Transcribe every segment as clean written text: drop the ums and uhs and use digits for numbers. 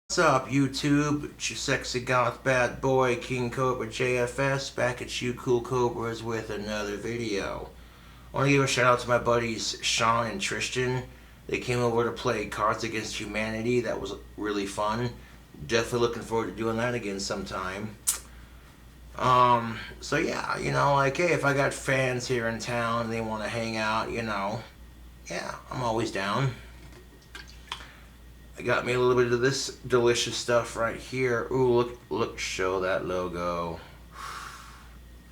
What's up, YouTube? It's your sexy goth bad boy, King Cobra JFS, back at you cool cobras with another video. I want to give a shout out to my buddies Sean and Tristan. They came over to play Cards Against Humanity. That was really fun. Definitely looking forward to doing that again sometime. So yeah, like, hey, if I got fans here in town and they want to hang out, yeah, I'm always down. I got me a little bit of this delicious stuff right here. Ooh, look, show that logo.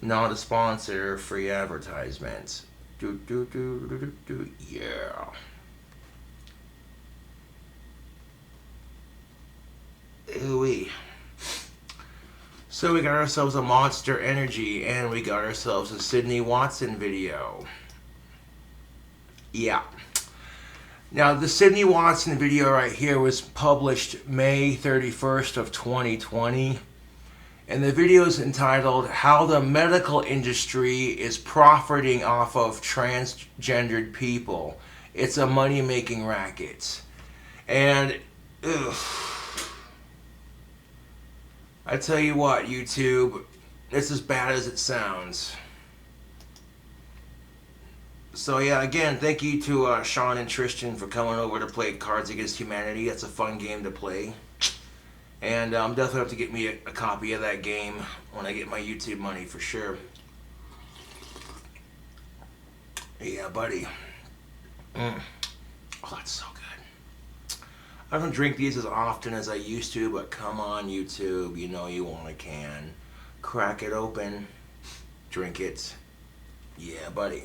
Not a sponsor, free advertisements. Yeah. Ooh-wee. So we got ourselves a Monster Energy, and we got ourselves a Sydney Watson video. Yeah. Now, the Sydney Watson video right here was published May 31st of 2020. And the video is entitled, How the Medical Industry is Profiting Off of Transgendered People. It's a money-making racket. And, ugh. I tell you what, YouTube, it's as bad as it sounds. So yeah, again, thank you to Sean and Tristan for coming over to play Cards Against Humanity. That's a fun game to play. And definitely have to get me a copy of that game when I get my YouTube money for sure. Yeah, buddy. Oh, that's so good. I don't drink these as often as I used to, but come on, YouTube. You know you want a can. Crack it open. Drink it. Yeah, buddy.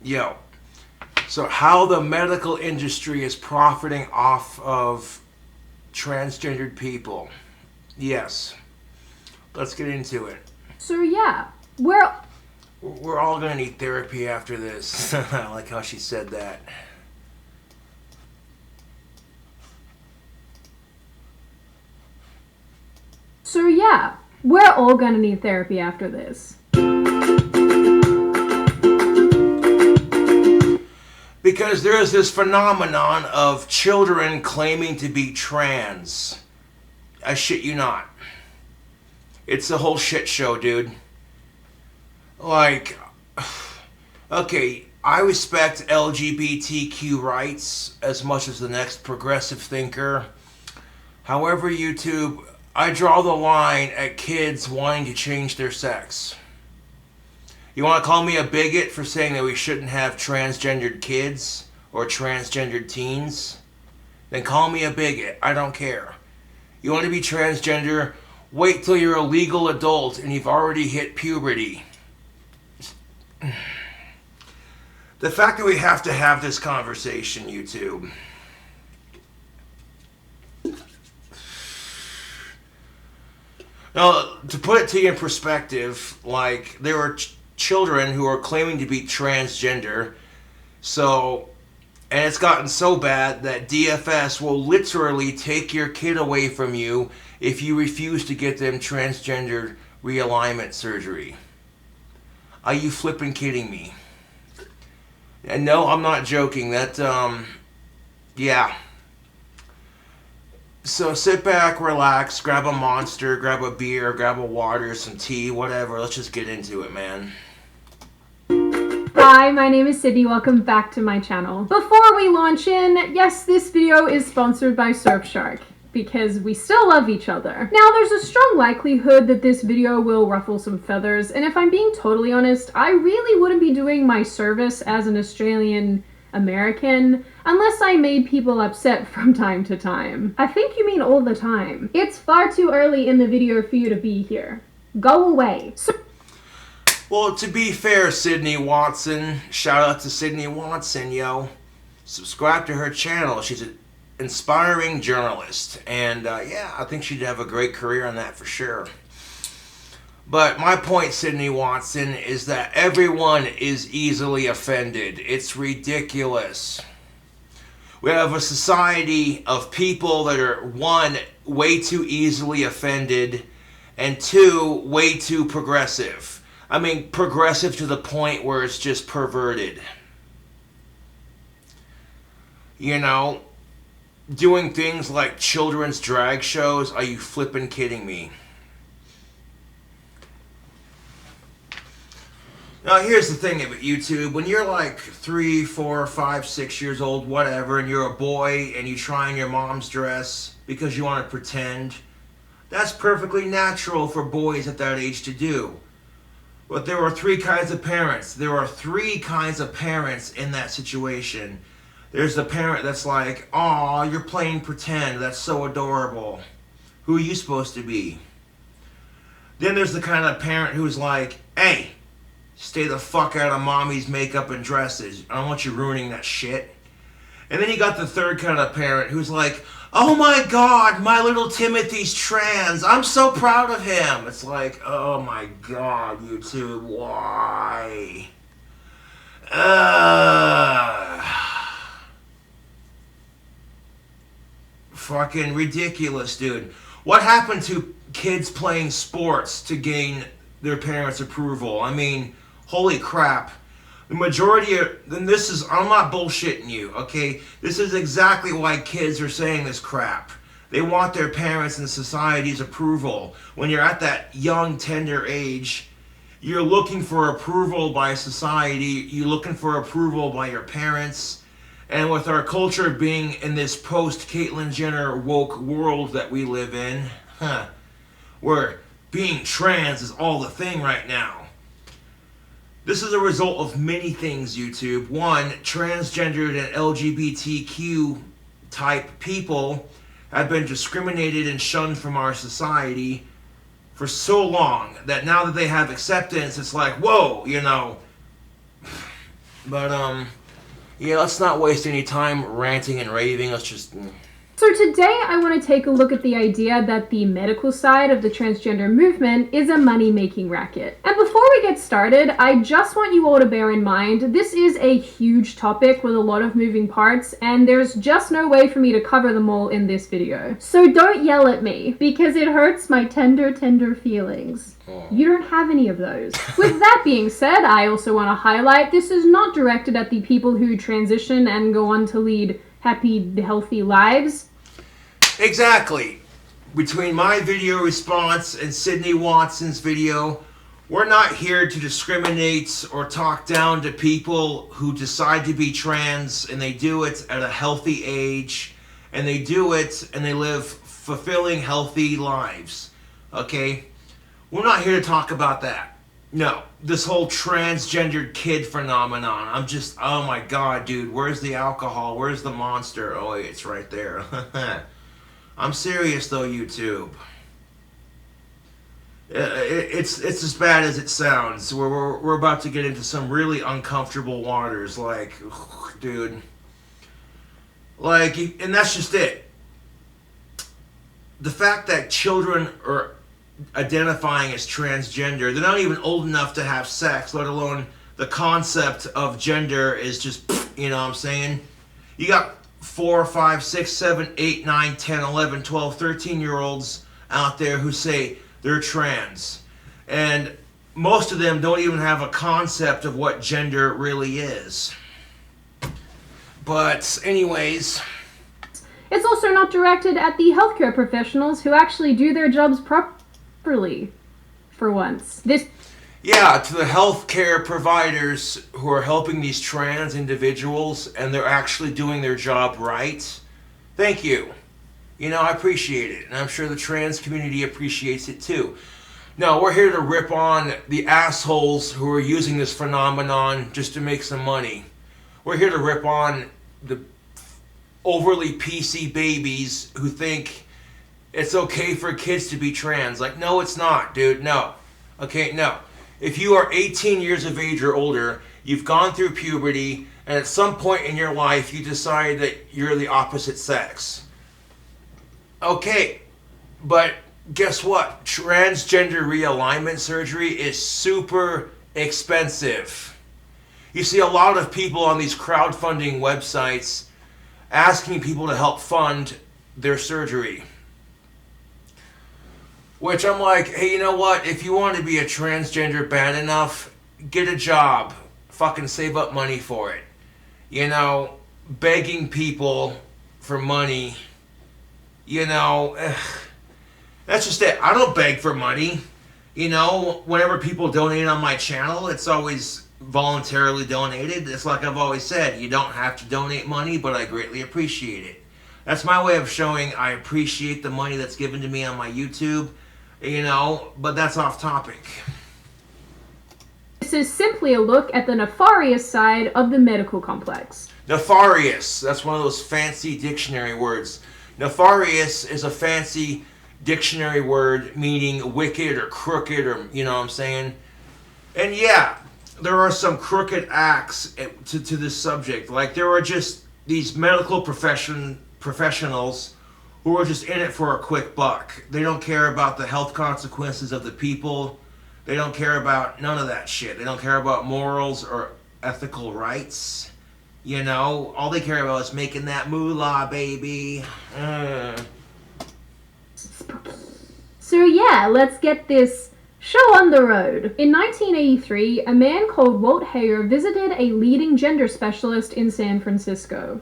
Yo, so how the medical industry is profiting off of transgendered people. Yes, let's get into it. So yeah, we're all gonna need therapy after this. I like how she said that. So yeah, we're all gonna need therapy after this. Because there is this phenomenon of children claiming to be trans. I shit you not. It's a whole shit show, dude. Like, okay, I respect LGBTQ rights as much as the next progressive thinker. However, YouTube, I draw the line at kids wanting to change their sex. You want to call me a bigot for saying that we shouldn't have transgendered kids or transgendered teens? Then call me a bigot. I don't care. You want to be transgender? Wait till you're a legal adult and you've already hit puberty. The fact that we have to have this conversation, YouTube. Now, to put it to you in perspective, like, there are children who are claiming to be transgender, and it's gotten so bad that DFS will literally take your kid away from you if you refuse to get them transgender realignment surgery. Are you flipping kidding me? And no, I'm not joking. Yeah. So sit back, relax, grab a Monster, grab a beer, grab a water, some tea, whatever. Let's just get into it, man. Hi, my name is Sydney. Welcome back to my channel. Before we launch in, yes, this video is sponsored by Surfshark, because we still love each other. Now, there's a strong likelihood that this video will ruffle some feathers, and if I'm being totally honest, I really wouldn't be doing my service as an Australian American unless I made people upset from time to time. I think you mean all the time. It's far too early in the video for you to be here. Go away. Well, to be fair, Sydney Watson, shout out to Sydney Watson, yo. Subscribe to her channel. She's an inspiring journalist. And yeah, I think she'd have a great career on that for sure. But my point, Sydney Watson, is that everyone is easily offended. It's ridiculous. We have a society of people that are, one, way too easily offended, and two, way too progressive. I mean, progressive to the point where it's just perverted. You know, doing things like children's drag shows. Are you flippin' kidding me? Now, here's the thing about YouTube. When you're like 3, 4, 5, 6 years old, whatever, and you're a boy and you try on your mom's dress because you want to pretend, that's perfectly natural for boys at that age to do. But there are 3 kinds of parents. There are 3 kinds of parents in that situation. There's the parent that's like, "Aw, you're playing pretend. That's so adorable. Who are you supposed to be?" Then there's the kind of parent who's like, "Hey, stay the fuck out of mommy's makeup and dresses. I don't want you ruining that shit." And then you got the third kind of parent who's like, "Oh my God, my little Timothy's trans. I'm so proud of him." It's like, oh my God, YouTube, why? Fucking ridiculous, dude. What happened to kids playing sports to gain their parents' approval? I mean, holy crap. The majority of, and this is, I'm not bullshitting you, okay? This is exactly why kids are saying this crap. They want their parents and society's approval. When you're at that young, tender age, you're looking for approval by society. You're looking for approval by your parents. And with our culture being in this post-Caitlyn Jenner woke world that we live in, where being trans is all the thing right now. This is a result of many things, YouTube. One, transgendered and LGBTQ type people have been discriminated and shunned from our society for so long that now that they have acceptance, it's like, whoa, you know. But, yeah, let's not waste any time ranting and raving. Let's just... So today I want to take a look at the idea that the medical side of the transgender movement is a money-making racket. And before we get started, I just want you all to bear in mind, this is a huge topic with a lot of moving parts, and there's just no way for me to cover them all in this video. So don't yell at me, because it hurts my tender, tender feelings. You don't have any of those. With that being said, I also want to highlight this is not directed at the people who transition and go on to lead happy, healthy lives. Exactly. Between my video response and Sydney Watson's video, we're not here to discriminate or talk down to people who decide to be trans, and they do it at a healthy age, and they do it and they live fulfilling, healthy lives. Okay? We're not here to talk about that. No, this whole transgendered kid phenomenon. I'm just, oh my God, dude, where's the alcohol? Where's the monster? Oh, it's right there. I'm serious though, YouTube. It's as bad as it sounds. We're about to get into some really uncomfortable waters. Like, dude. Like, and that's just it. The fact that children are identifying as transgender, they're not even old enough to have sex, let alone the concept of gender is just, you know what I'm saying? You got 4, 5, 6, 7, 8, 9, 10, 11, 12, 13-year-olds out there who say they're trans. And most of them don't even have a concept of what gender really is. But anyways... It's also not directed at the healthcare professionals who actually do their jobs properly, for once. Yeah, to the healthcare providers who are helping these trans individuals and they're actually doing their job right, thank you. You know, I appreciate it, and I'm sure the trans community appreciates it too. No, we're here to rip on the assholes who are using this phenomenon just to make some money. We're here to rip on the overly PC babies who think it's okay for kids to be trans. Like, no, it's not, dude, no. Okay, no. If you are 18 years of age or older, you've gone through puberty, and at some point in your life you decide that you're the opposite sex. Okay, but guess what? Transgender realignment surgery is super expensive. You see a lot of people on these crowdfunding websites asking people to help fund their surgery. Which I'm like, hey, you know what? If you want to be a transgender bad enough, get a job. Fucking save up money for it. You know, begging people for money, you know, that's just it. I don't beg for money. You know, whenever people donate on my channel, it's always voluntarily donated. It's like I've always said, you don't have to donate money, but I greatly appreciate it. That's my way of showing I appreciate the money that's given to me on my YouTube, you know, but that's off topic. This is simply a look at the nefarious side of the medical complex. Nefarious, that's one of those fancy dictionary words. Nefarious is a fancy dictionary word meaning wicked or crooked, or, you know what I'm saying? And yeah, there are some crooked acts to this subject. Like, there are just these medical professionals who are just in it for a quick buck. They don't care about the health consequences of the people. They don't care about none of that shit. They don't care about morals or ethical rights. You know, all they care about is making that moolah, baby. So yeah, let's get this show on the road. In 1983, a man called Walt Heyer visited a leading gender specialist in San Francisco.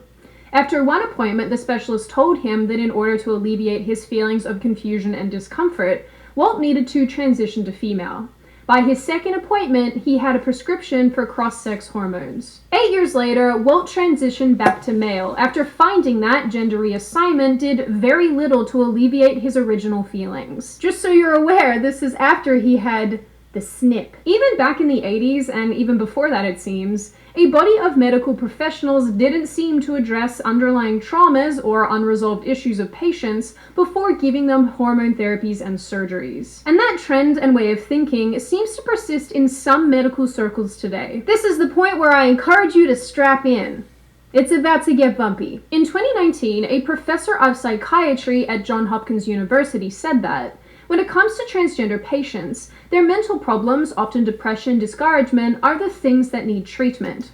After one appointment, the specialist told him that in order to alleviate his feelings of confusion and discomfort, Walt needed to transition to female. By his second appointment, he had a prescription for cross-sex hormones. 8 years later, Walt transitioned back to male after finding that gender reassignment did very little to alleviate his original feelings. Just so you're aware, this is after he had the snip. Even back in the 80s, and even before that it seems, a body of medical professionals didn't seem to address underlying traumas or unresolved issues of patients before giving them hormone therapies and surgeries. And that trend and way of thinking seems to persist in some medical circles today. This is the point where I encourage you to strap in. It's about to get bumpy. In 2019, a professor of psychiatry at Johns Hopkins University said that when it comes to transgender patients, their mental problems, often depression, discouragement, are the things that need treatment.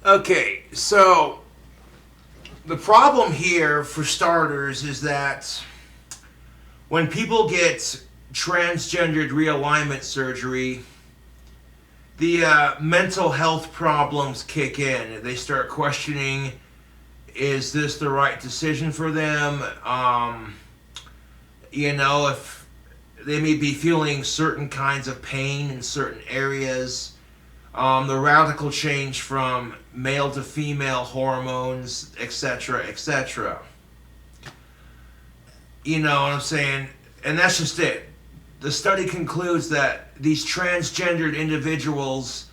Okay, so the problem here, for starters, is that when people get transgendered realignment surgery, the mental health problems kick in. They start questioning, is this the right decision for them? You know, if they may be feeling certain kinds of pain in certain areas. The radical change from male to female hormones, etc., etc. You know what I'm saying? And that's just it. The study concludes that these transgendered individuals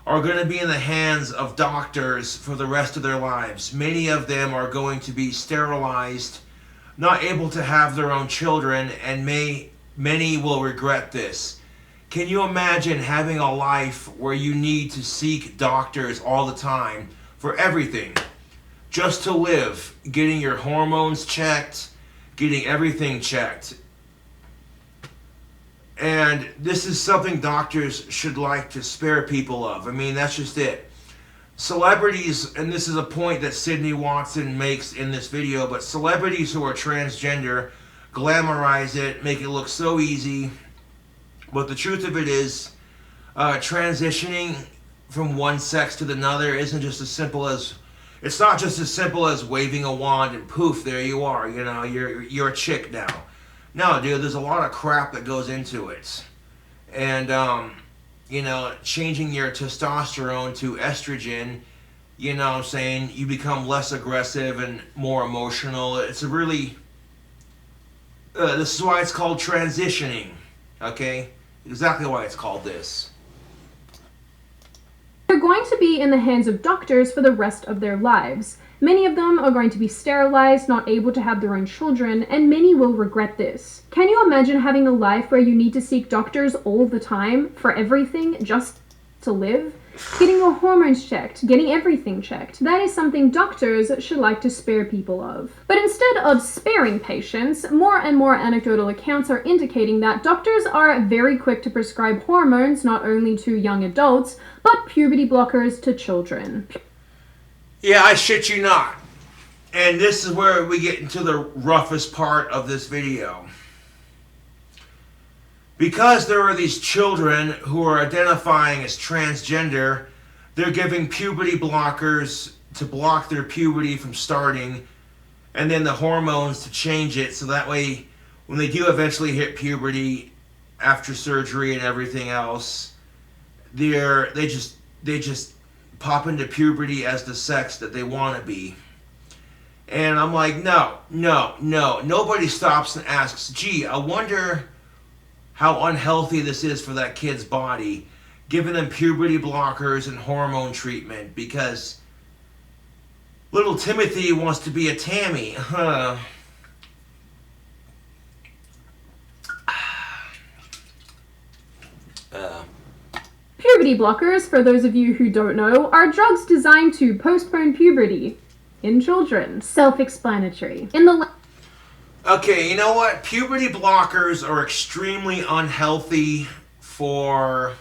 are going to be in the hands of doctors for the rest of their lives. Many of them are going to be sterilized, not able to have their own children, and many will regret this. Can you imagine having a life where you need to seek doctors all the time for everything? Just to live, getting your hormones checked, getting everything checked. And this is something doctors should like to spare people of. I mean, that's just it. Celebrities, and this is a point that Sydney Watson makes in this video, but celebrities who are transgender glamorize it, make it look so easy. But the truth of it is, transitioning from one sex to another isn't just as simple as, it's not just as simple as waving a wand and poof, there you are, you know, you're a chick now. No, dude, there's a lot of crap that goes into it. And, you know, changing your testosterone to estrogen, you know what I'm saying, you become less aggressive and more emotional. It's a really, this is why it's called transitioning, okay? Exactly why it's called this. They're going to be in the hands of doctors for the rest of their lives. Many of them are going to be sterilized, not able to have their own children, and many will regret this. Can you imagine having a life where you need to seek doctors all the time for everything just to live? Getting your hormones checked, getting everything checked. That is something doctors should like to spare people of. But instead of sparing patients, more and more anecdotal accounts are indicating that doctors are very quick to prescribe hormones not only to young adults, but puberty blockers to children. Yeah, I shit you not. And this is where we get into the roughest part of this video. Because there are these children who are identifying as transgender, they're giving puberty blockers to block their puberty from starting, and then the hormones to change it so that way when they do eventually hit puberty after surgery and everything else, they just pop into puberty as the sex that they want to be. And I'm like, no. Nobody stops and asks, gee, I wonder how unhealthy this is for that kid's body, giving them puberty blockers and hormone treatment because little Timothy wants to be a Tammy. Puberty blockers, for those of you who don't know, are drugs designed to postpone puberty in children. Self-explanatory. Okay, you know what? Puberty blockers are extremely unhealthy for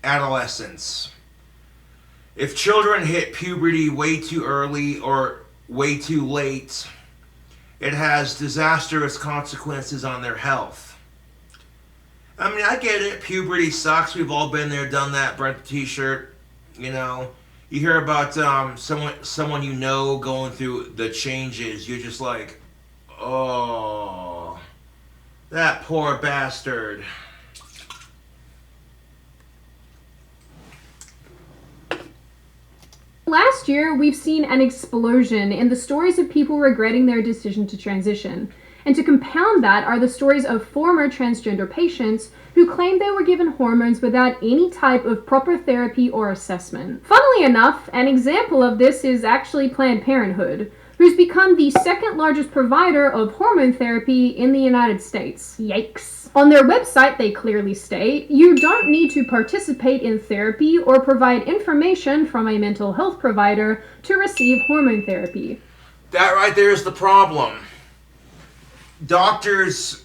adolescents. If children hit puberty way too early or way too late, it has disastrous consequences on their health. I mean, I get it. Puberty sucks. We've all been there, done that. Burnt the t-shirt. You know, you hear about someone you know going through the changes. You're just like, oh, that poor bastard. Last year, we've seen an explosion in the stories of people regretting their decision to transition. And to compound that are the stories of former transgender patients who claimed they were given hormones without any type of proper therapy or assessment. Funnily enough, an example of this is actually Planned Parenthood, who's become the second largest provider of hormone therapy in the United States. Yikes. On their website, they clearly state, you don't need to participate in therapy or provide information from a mental health provider to receive hormone therapy. That right there is the problem. Doctors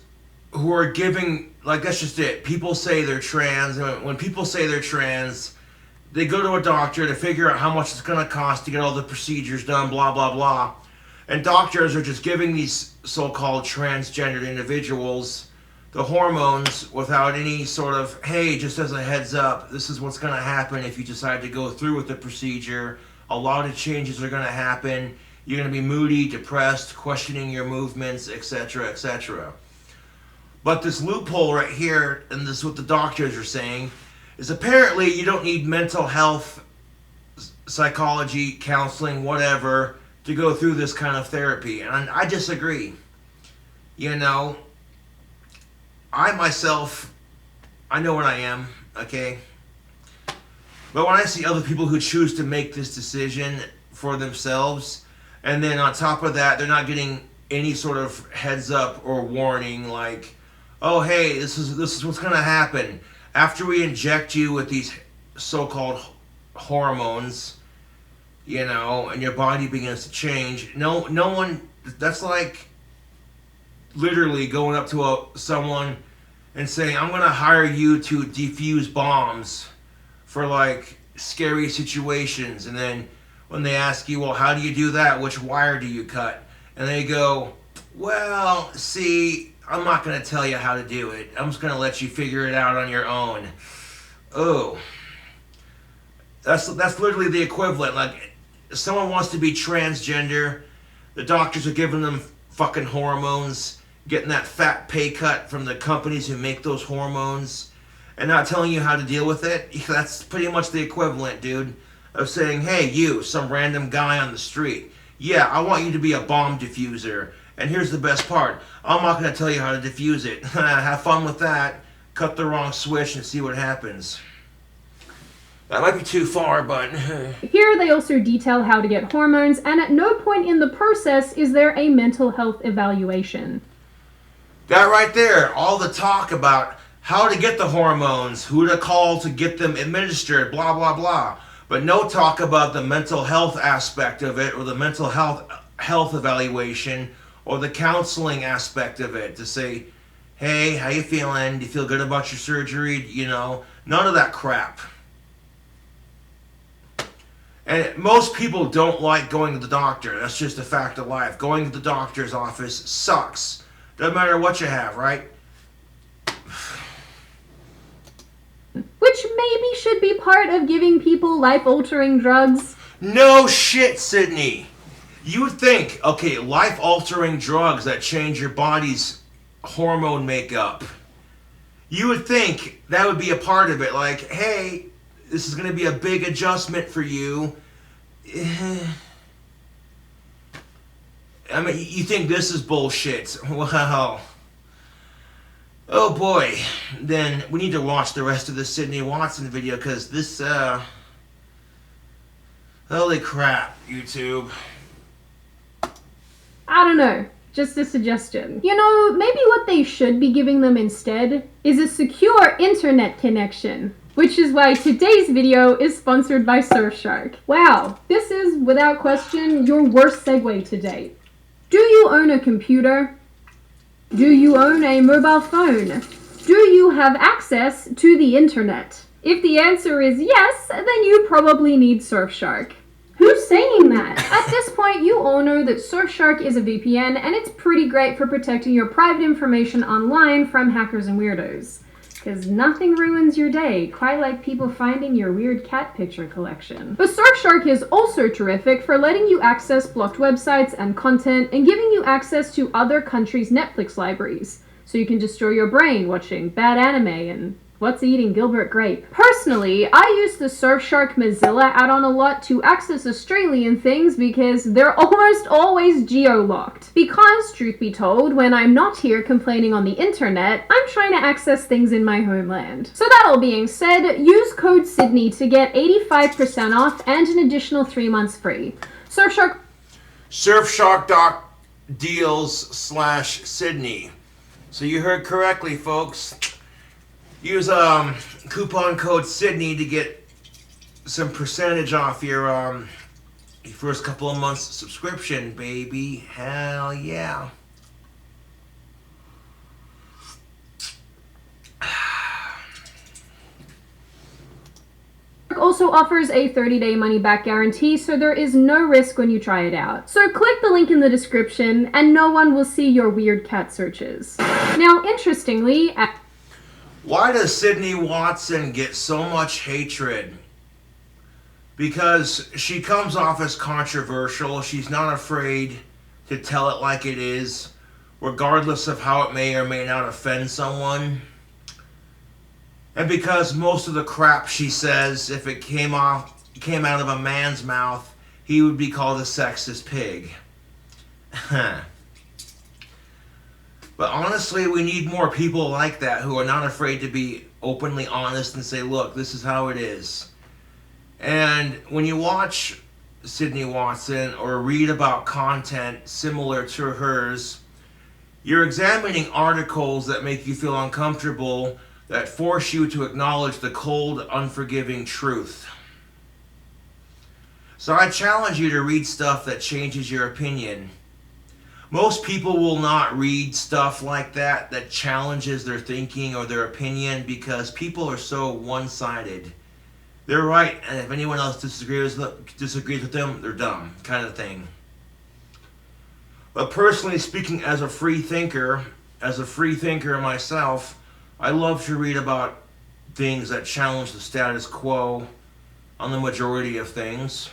who are giving, like, that's just it. People say they're trans, and when people say they're trans, they go to a doctor to figure out how much it's going to cost to get all the procedures done, blah, blah, blah. And doctors are just giving these so-called transgendered individuals the hormones without any sort of, hey, just as a heads up, this is what's going to happen if you decide to go through with the procedure. A lot of changes are going to happen. You're going to be moody, depressed, questioning your movements, etc., etc. But this loophole right here, and this is what the doctors are saying, is apparently you don't need mental health, psychology, counseling, whatever, to go through this kind of therapy. And I disagree. You know, I myself, I know what I am, okay? But when I see other people who choose to make this decision for themselves, and then on top of that, they're not getting any sort of heads up or warning like, oh, hey, this is what's going to happen. After we inject you with these so-called hormones, you know, and your body begins to change. No one, that's like literally going up to someone and saying, I'm going to hire you to defuse bombs for like scary situations. And then when they ask you, well, how do you do that? Which wire do you cut? And they go, well, see, I'm not going to tell you how to do it. I'm just going to let you figure it out on your own. Oh. That's literally the equivalent. Like, if someone wants to be transgender, the doctors are giving them fucking hormones, getting that fat pay cut from the companies who make those hormones, and not telling you how to deal with it. That's pretty much the equivalent, dude, of saying, hey, you, some random guy on the street, yeah, I want you to be a bomb diffuser. And here's the best part. I'm not going to tell you how to defuse it. Have fun with that. Cut the wrong switch and see what happens. That might be too far, but... Here they also detail how to get hormones, and at no point in the process is there a mental health evaluation. That right there, all the talk about how to get the hormones, who to call to get them administered, blah, blah, blah. But no talk about the mental health aspect of it, or the mental health evaluation, or the counseling aspect of it, to say, hey, how you feeling? Do you feel good about your surgery? You know, none of that crap. And most people don't like going to the doctor. That's just a fact of life. Going to the doctor's office sucks. Doesn't matter what you have, right? Which maybe should be part of giving people life-altering drugs. No shit, Sydney. You would think, okay, life-altering drugs that change your body's hormone makeup. You would think that would be a part of it. Like, hey, this is going to be a big adjustment for you. I mean, you think this is bullshit. Well, oh boy. Then we need to watch the rest of the Sydney Watson video, because this, holy crap, YouTube. I don't know. Just a suggestion. You know, maybe what they should be giving them instead is a secure internet connection. Which is why today's video is sponsored by Surfshark. Wow, this is, without question, your worst segue to date. Do you own a computer? Do you own a mobile phone? Do you have access to the internet? If the answer is yes, then you probably need Surfshark. Who's saying that? At this point, you all know that Surfshark is a VPN, and it's pretty great for protecting your private information online from hackers and weirdos. Because nothing ruins your day quite like people finding your weird cat picture collection. But Surfshark is also terrific for letting you access blocked websites and content and giving you access to other countries' Netflix libraries. So you can destroy your brain watching bad anime and what's eating Gilbert Grape. Personally, I use the Surfshark Mozilla add-on a lot to access Australian things because they're almost always geo-locked. Because, truth be told, when I'm not here complaining on the internet, I'm trying to access things in my homeland. So that all being said, use code Sydney to get 85% off and an additional 3 months free. Surfshark... Surfshark.deals/Sydney. So you heard correctly, folks. Use coupon code Sydney to get some percentage off your first couple of months subscription, baby. Hell yeah. also offers a 30-day money-back guarantee, so there is no risk when you try it out. So click the link in the description, and no one will see your weird cat searches. Now, interestingly... Why does Sydney Watson get so much hatred? Because she comes off as controversial. She's not afraid to tell it like it is, regardless of how it may or may not offend someone. And because most of the crap she says, if it came out of a man's mouth, he would be called a sexist pig. But honestly, we need more people like that who are not afraid to be openly honest and say, look, this is how it is. And when you watch Sydney Watson or read about content similar to hers, you're examining articles that make you feel uncomfortable, that force you to acknowledge the cold, unforgiving truth. So I challenge you to read stuff that changes your opinion. Most people will not read stuff like that that challenges their thinking or their opinion, because people are so one-sided. They're right, and if anyone else disagrees with them, they're dumb, kind of thing. But personally speaking, as a free thinker myself, I love to read about things that challenge the status quo on the majority of things.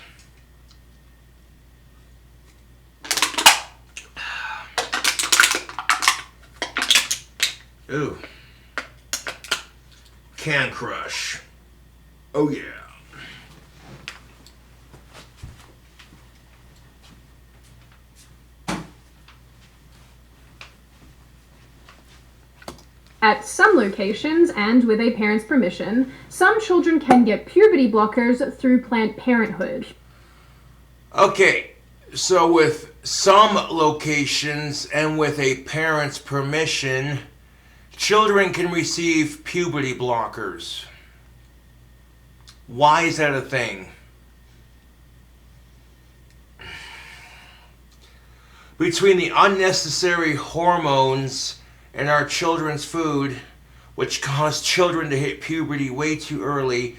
Ooh. Can Crush. Oh yeah. At some locations, and with a parent's permission, some children can get puberty blockers through Planned Parenthood. Okay, so with some locations and with a parent's permission, children can receive puberty blockers. Why is that a thing? Between the unnecessary hormones in our children's food, which cause children to hit puberty way too early,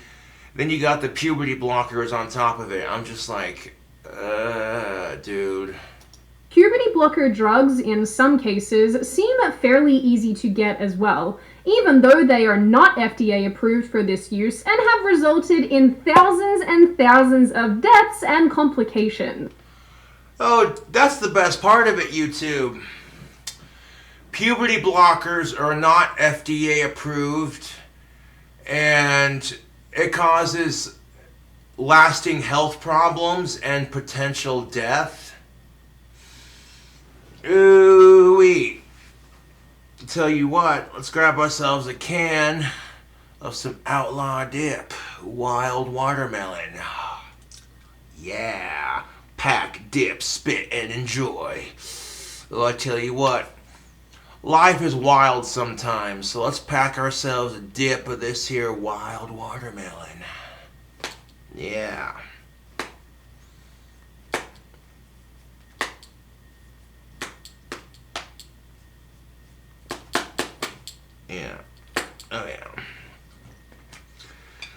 then you got the puberty blockers on top of it. I'm just like, dude. Puberty blocker drugs, in some cases, seem fairly easy to get as well, even though they are not FDA approved for this use and have have resulted in thousands and thousands of deaths and complications. Oh, that's the best part of it, YouTube. Puberty blockers are not FDA approved, and it causes lasting health problems and potential death. Ooh-wee. Tell you what, let's grab ourselves a can of some Outlaw Dip, wild watermelon. Yeah, pack, dip, spit, and enjoy. Well, I tell you what, life is wild sometimes, so let's pack ourselves a dip of this here wild watermelon. Yeah. Yeah. Oh, yeah.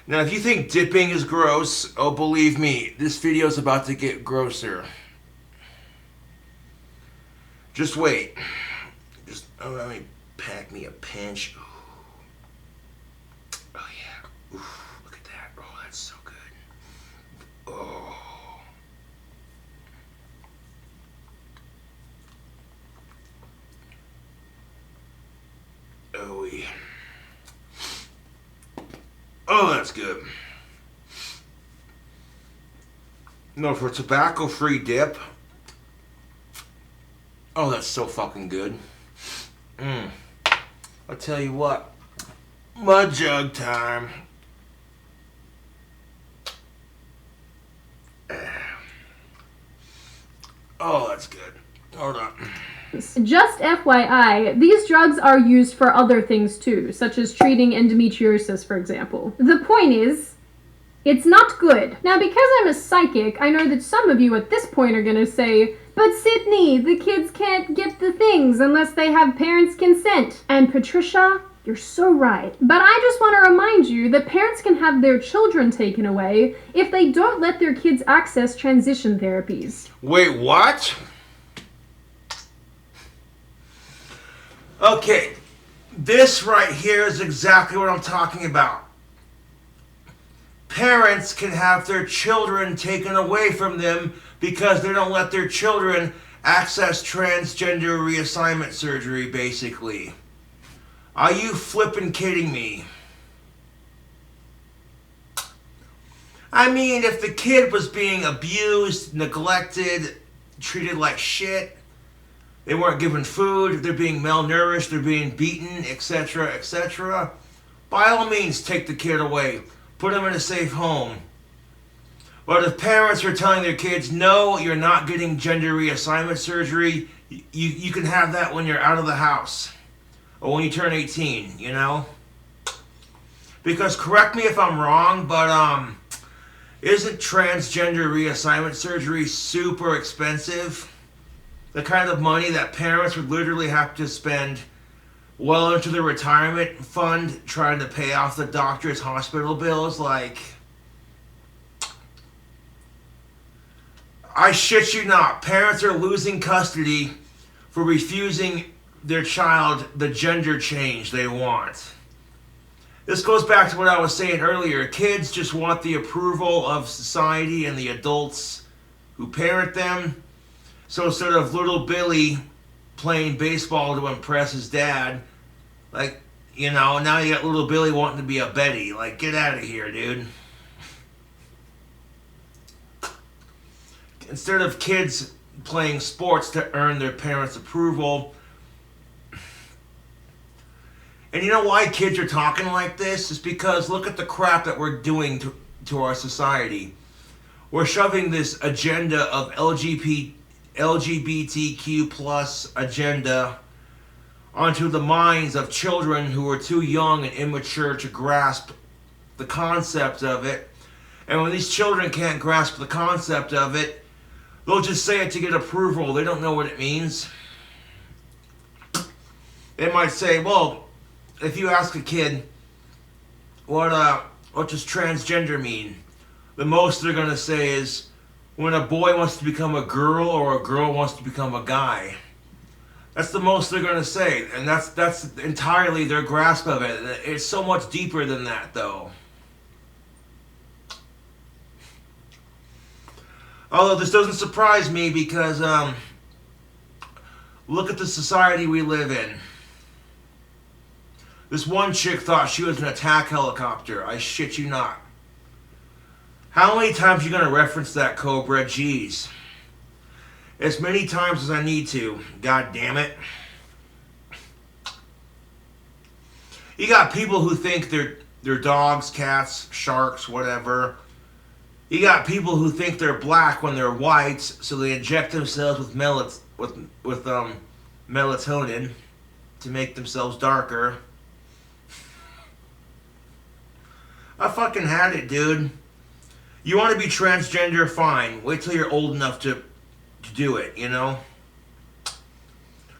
Now, if you think dipping is gross, oh, believe me, this video is about to get grosser. Just wait. Let me pack me a pinch. Oh, yeah. Oof, look at that. Oh, that's so good. Oh. Oh, yeah. Oh, that's good. No, for tobacco-free dip. Oh, that's so fucking good. I'll tell you what. Mud jug time. Oh, that's good. Hold on. Just FYI, these drugs are used for other things too, such as treating endometriosis, for example. The point is, it's not good. Now, because I'm a psychic, I know that some of you at this point are gonna say, but Sydney, the kids can't get the things unless they have parents' consent. And Patricia, you're so right. But I just want to remind you that parents can have their children taken away if they don't let their kids access transition therapies. Wait, what? Okay, this right here is exactly what I'm talking about. Parents can have their children taken away from them because they don't let their children access transgender reassignment surgery, basically. Are you flippin' kidding me? I mean, if the kid was being abused, neglected, treated like shit, they weren't given food, they're being malnourished, they're being beaten, etc., etc., by all means, take the kid away. Put them in a safe home. But if parents are telling their kids, no, you're not getting gender reassignment surgery, you can have that when you're out of the house. Or when you turn 18, you know? Because, correct me if I'm wrong, but isn't transgender reassignment surgery super expensive? The kind of money that parents would literally have to spend well into their retirement fund trying to pay off the doctor's hospital bills. Like, I shit you not, parents are losing custody for refusing their child the gender change they want. This goes back to what I was saying earlier. Kids just want the approval of society and the adults who parent them. So instead of little Billy playing baseball to impress his dad, like, you know, now you got little Billy wanting to be a Betty. Like, get out of here, dude. Instead of kids playing sports to earn their parents' approval. And you know why kids are talking like this? It's because look at the crap that we're doing to our society. We're shoving this agenda of LGBTQ plus agenda onto the minds of children who are too young and immature to grasp the concept of it. And when these children can't grasp the concept of it, they'll just say it to get approval. They don't know what it means. They might say, well, if you ask a kid, what does transgender mean? The most they're going to say is, when a boy wants to become a girl or a girl wants to become a guy. That's the most they're going to say. And that's entirely their grasp of it. It's so much deeper than that, though. Although this doesn't surprise me because, look at the society we live in. This one chick thought she was an attack helicopter. I shit you not. How many times are you going to reference that, Cobra? Jeez. As many times as I need to. God damn it. You got people who think they're dogs, cats, sharks, whatever. You got people who think they're black when they're white, so they inject themselves with melatonin to make themselves darker. I fucking had it, dude. You want to be transgender? Fine. Wait till you're old enough to do it, you know?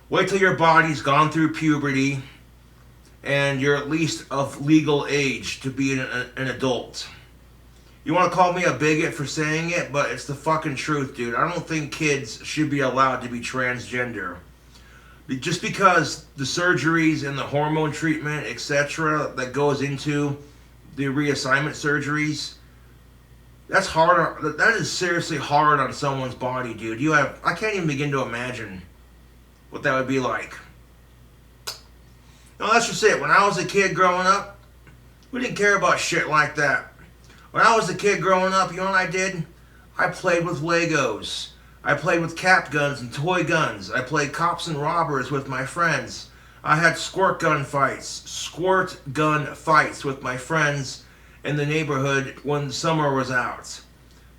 Wait till your body's gone through puberty and you're at least of legal age to be an adult. You want to call me a bigot for saying it, but it's the fucking truth, dude. I don't think kids should be allowed to be transgender. Just because the surgeries and the hormone treatment, etc., that goes into the reassignment surgeries, that's hard. That is seriously hard on someone's body, dude. I can't even begin to imagine what that would be like. No, that's just it. When I was a kid growing up, we didn't care about shit like that. When I was a kid growing up, you know what I did? I played with Legos. I played with cap guns and toy guns. I played cops and robbers with my friends. I had squirt gun fights with my friends in the neighborhood when summer was out.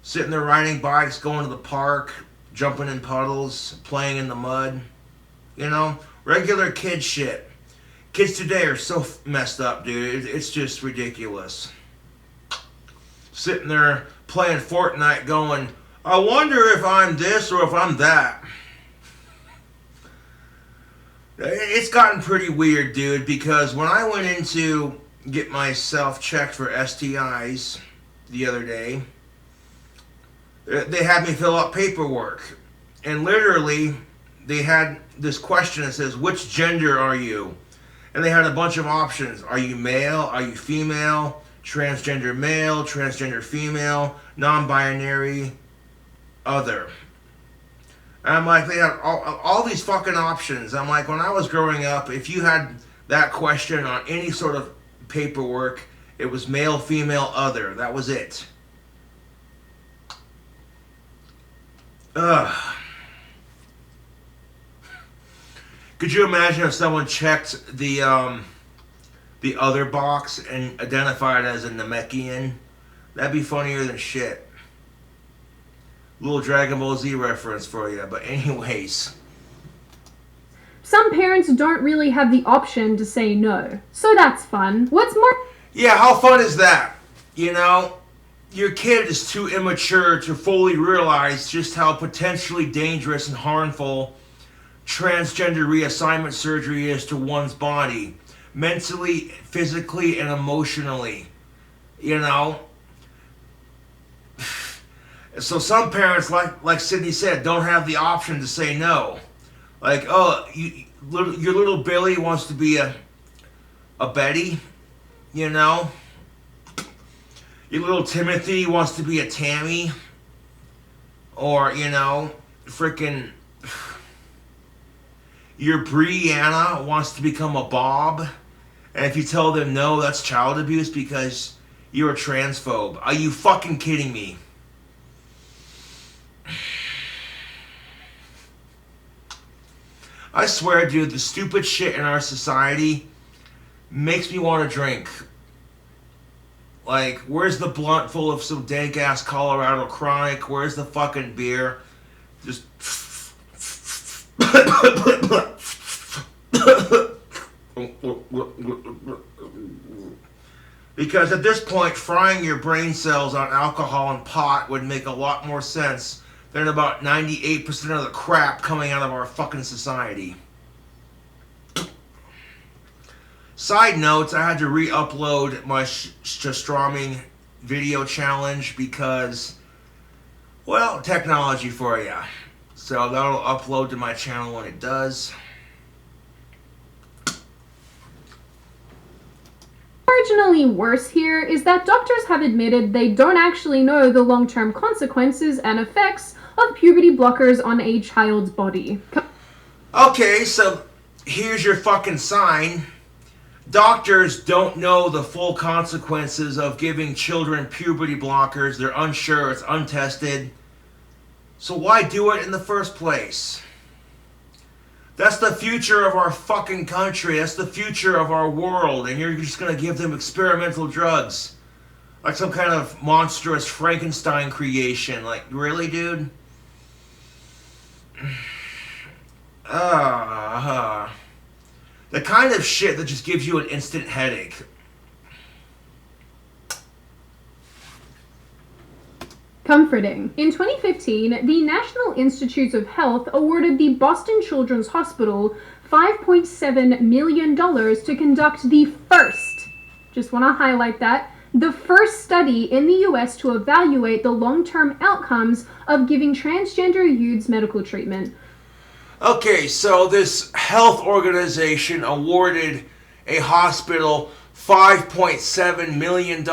Sitting there riding bikes, going to the park, jumping in puddles, playing in the mud. You know, regular kid shit. Kids today are so messed up, dude. It's just ridiculous. Sitting there playing Fortnite going, I wonder if I'm this or if I'm that. It's gotten pretty weird, dude, because when I went in to get myself checked for STIs the other day, they had me fill out paperwork. And literally, they had this question that says, which gender are you? And they had a bunch of options. Are you male? Are you female? Transgender male? Transgender female? Non-binary? Other. And I'm like, they have all these fucking options. I'm like, when I was growing up, if you had that question on any sort of paperwork, it was male, female, other. That was it. Ugh. Could you imagine if someone checked the other box and identified as a Namekian? That'd be funnier than shit. Little Dragon Ball Z reference for you, but anyways. Some parents don't really have the option to say no, so that's fun. What's more... Yeah, how fun is that? You know, your kid is too immature to fully realize just how potentially dangerous and harmful transgender reassignment surgery is to one's body. Mentally, physically, and emotionally. You know? So some parents, like Sydney said, don't have the option to say no. Like, oh, your little Billy wants to be a Betty, you know? Your little Timothy wants to be a Tammy. Or, you know, freaking... Your Brianna wants to become a Bob. And if you tell them no, that's child abuse because you're a transphobe. Are you fucking kidding me? I swear, dude, the stupid shit in our society makes me want to drink. Like, where's the blunt full of some dank-ass Colorado Chronic? Where's the fucking beer? Just... Because at this point, frying your brain cells on alcohol and pot would make a lot more sense than about 98% of the crap coming out of our fucking society. Side notes, I had to re-upload my Strastroming video challenge because, well, technology for ya. So that'll upload to my channel when it does. marginally worse here is that doctors have admitted they don't actually know the long-term consequences and effects of puberty blockers on a child's body. Okay, so here's your fucking sign. Doctors don't know the full consequences of giving children puberty blockers. They're unsure, it's untested. So why do it in the first place? That's the future of our fucking country. That's the future of our world. And you're just gonna give them experimental drugs. Like some kind of monstrous Frankenstein creation. Like, really, dude? The kind of shit that just gives you an instant headache. Comforting. In 2015, the National Institutes of Health awarded the Boston Children's Hospital $5.7 million to conduct the first, just want to highlight that, the first study in the US to evaluate the long-term outcomes of giving transgender youths medical treatment. Okay, so this health organization awarded a hospital $5.7 million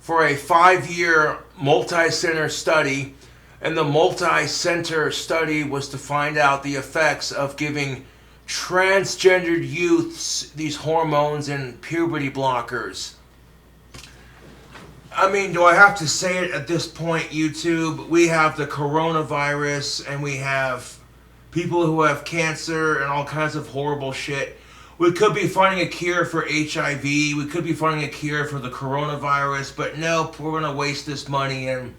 for a 5-year multi-center study, and the multi-center study was to find out the effects of giving transgendered youths these hormones and puberty blockers. I mean, do I have to say it at this point, YouTube? We have the coronavirus, and we have people who have cancer and all kinds of horrible shit. We could be finding a cure for HIV. We could be finding a cure for the coronavirus. But nope, we're going to waste this money and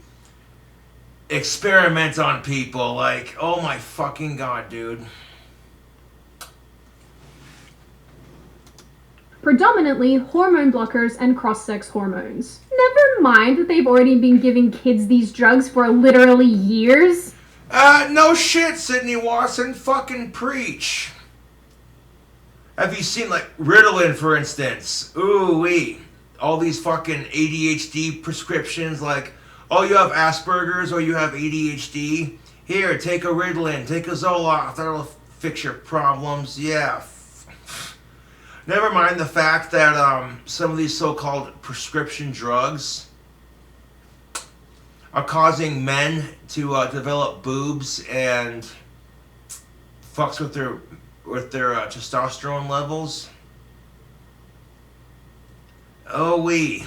experiment on people. Like, oh my fucking God, dude. Predominantly hormone blockers and cross-sex hormones. Never mind that they've already been giving kids these drugs for literally years. No shit, Sydney Watson. Fucking preach. Have you seen, like, Ritalin, for instance? Ooh-wee. All these fucking ADHD prescriptions, like, oh, you have Asperger's or you have ADHD? Here, take a Ritalin, take a Zoloft, that'll fix your problems. Yeah. Never mind the fact that some of these so-called prescription drugs are causing men to develop boobs and fucks with their testosterone levels. Oh wee.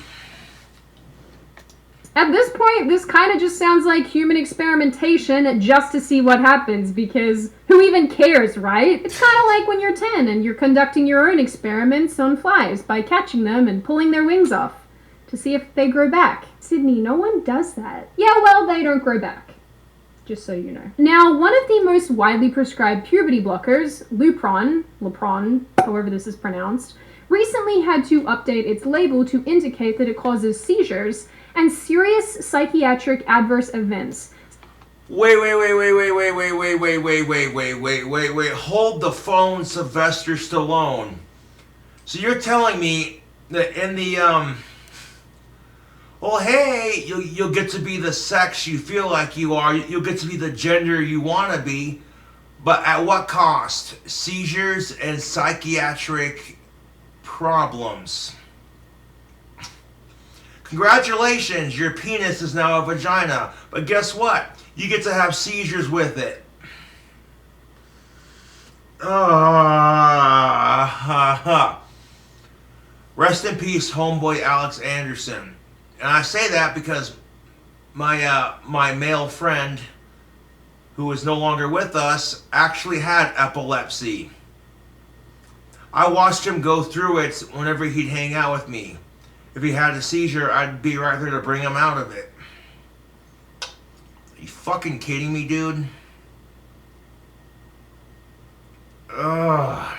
At this point, this kind of just sounds like human experimentation just to see what happens, because who even cares, right? It's kind of like when you're 10 and you're conducting your own experiments on flies by catching them and pulling their wings off to see if they grow back. Sydney, no one does that. Yeah, well, they don't grow back. Just so you know. Now, one of the most widely prescribed puberty blockers, Lupron, however this is pronounced, recently had to update its label to indicate that it causes seizures and serious psychiatric adverse events. Wait. Hold the phone, Sylvester Stallone. So you're telling me that in the, well, hey, you'll get to be the sex you feel like you are. You'll get to be the gender you want to be. But at what cost? Seizures and psychiatric problems. Congratulations, your penis is now a vagina. But guess what? You get to have seizures with it. Rest in peace, homeboy Alex Anderson. And I say that because my male friend, who is no longer with us, actually had epilepsy. I watched him go through it whenever he'd hang out with me. If he had a seizure, I'd be right there to bring him out of it. Are you fucking kidding me, dude? Ugh.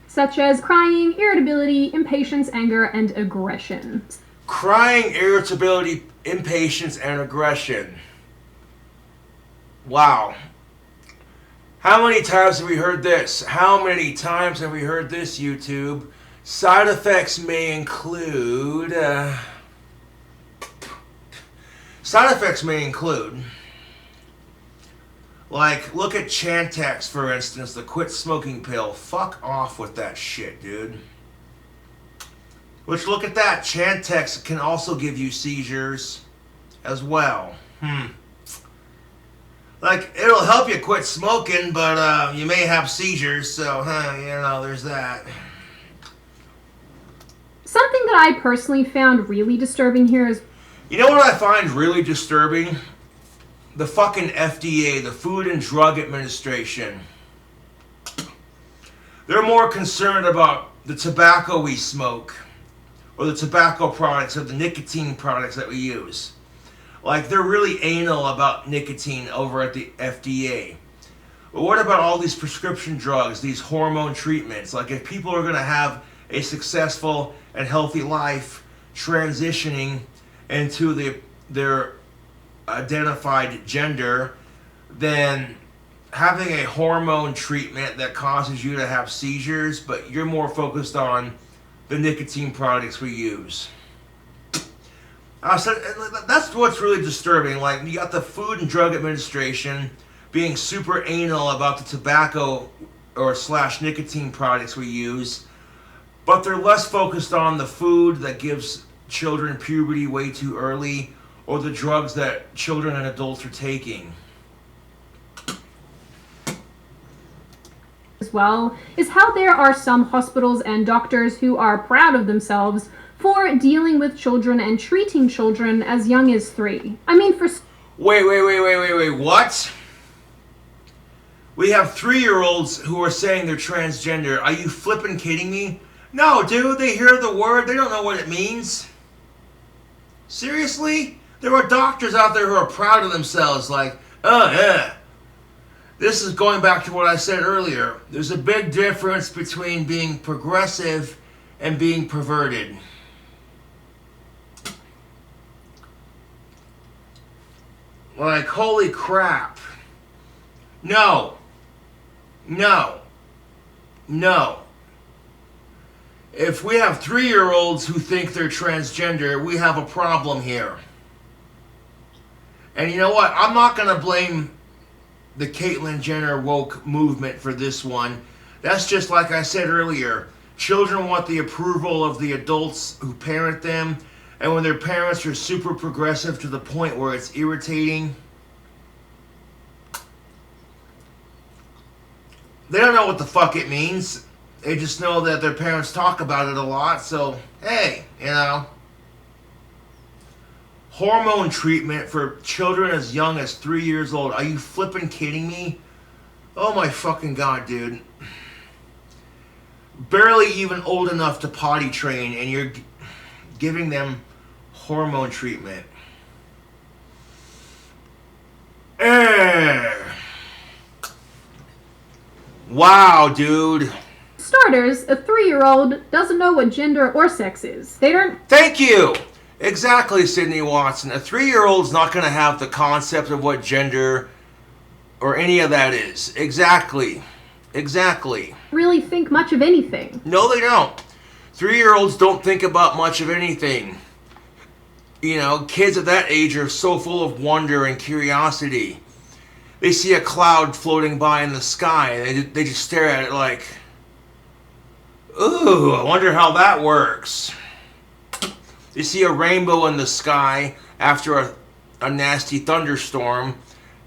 Such as crying, irritability, impatience, anger, and aggression. Crying, irritability, impatience, and aggression. Wow. How many times have we heard this? How many times have we heard this, YouTube? Side effects may include... Like, look at Chantix, for instance, the quit smoking pill. Fuck off with that shit, dude. Which, look at that. Chantix can also give you seizures as well. Like, it'll help you quit smoking, but you may have seizures, so, there's that. Something that I personally found really disturbing here is... You know what I find really disturbing? The fucking FDA, the Food and Drug Administration. They're more concerned about the tobacco we smoke, or the tobacco products, or the nicotine products that we use. Like, they're really anal about nicotine over at the FDA. But what about all these prescription drugs, these hormone treatments? Like, if people are going to have a successful and healthy life transitioning into their identified gender, then having a hormone treatment that causes you to have seizures, but you're more focused on the nicotine products we use. So that's what's really disturbing. Like, you got the Food and Drug Administration being super anal about the tobacco or / nicotine products we use, but they're less focused on the food that gives children puberty way too early, or the drugs that children and adults are taking. As well, is how there are some hospitals and doctors who are proud of themselves for dealing with children and treating children as young as 3. I mean, for... Wait, what? We have 3-year-olds who are saying they're transgender. Are you flippin' kidding me? No, dude, they hear the word, they don't know what it means. Seriously? There are doctors out there who are proud of themselves, like, oh yeah. This is going back to what I said earlier. There's a big difference between being progressive and being perverted. Like, holy crap. No. If we have 3-year-olds who think they're transgender, we have a problem here. And you know what? I'm not going to blame the Caitlyn Jenner woke movement for this one. That's just like I said earlier. Children want the approval of the adults who parent them. And when their parents are super progressive to the point where it's irritating, they don't know what the fuck it means. They just know that their parents talk about it a lot. So, hey, hormone treatment for children as young as 3 years old. Are you flippin' kidding me? Oh my fucking god, dude. Barely even old enough to potty train, and you're giving them hormone treatment. Wow, dude. Starters, a 3-year-old doesn't know what gender or sex is. They don't... Thank you! Exactly, Sydney Watson. A 3-year-old's not going to have the concept of what gender or any of that is. Exactly. Really think much of anything. No, they don't. 3-year-olds don't think about much of anything. Kids at that age are so full of wonder and curiosity. They see a cloud floating by in the sky, and they just stare at it like, ooh, I wonder how that works. They see a rainbow in the sky after a nasty thunderstorm,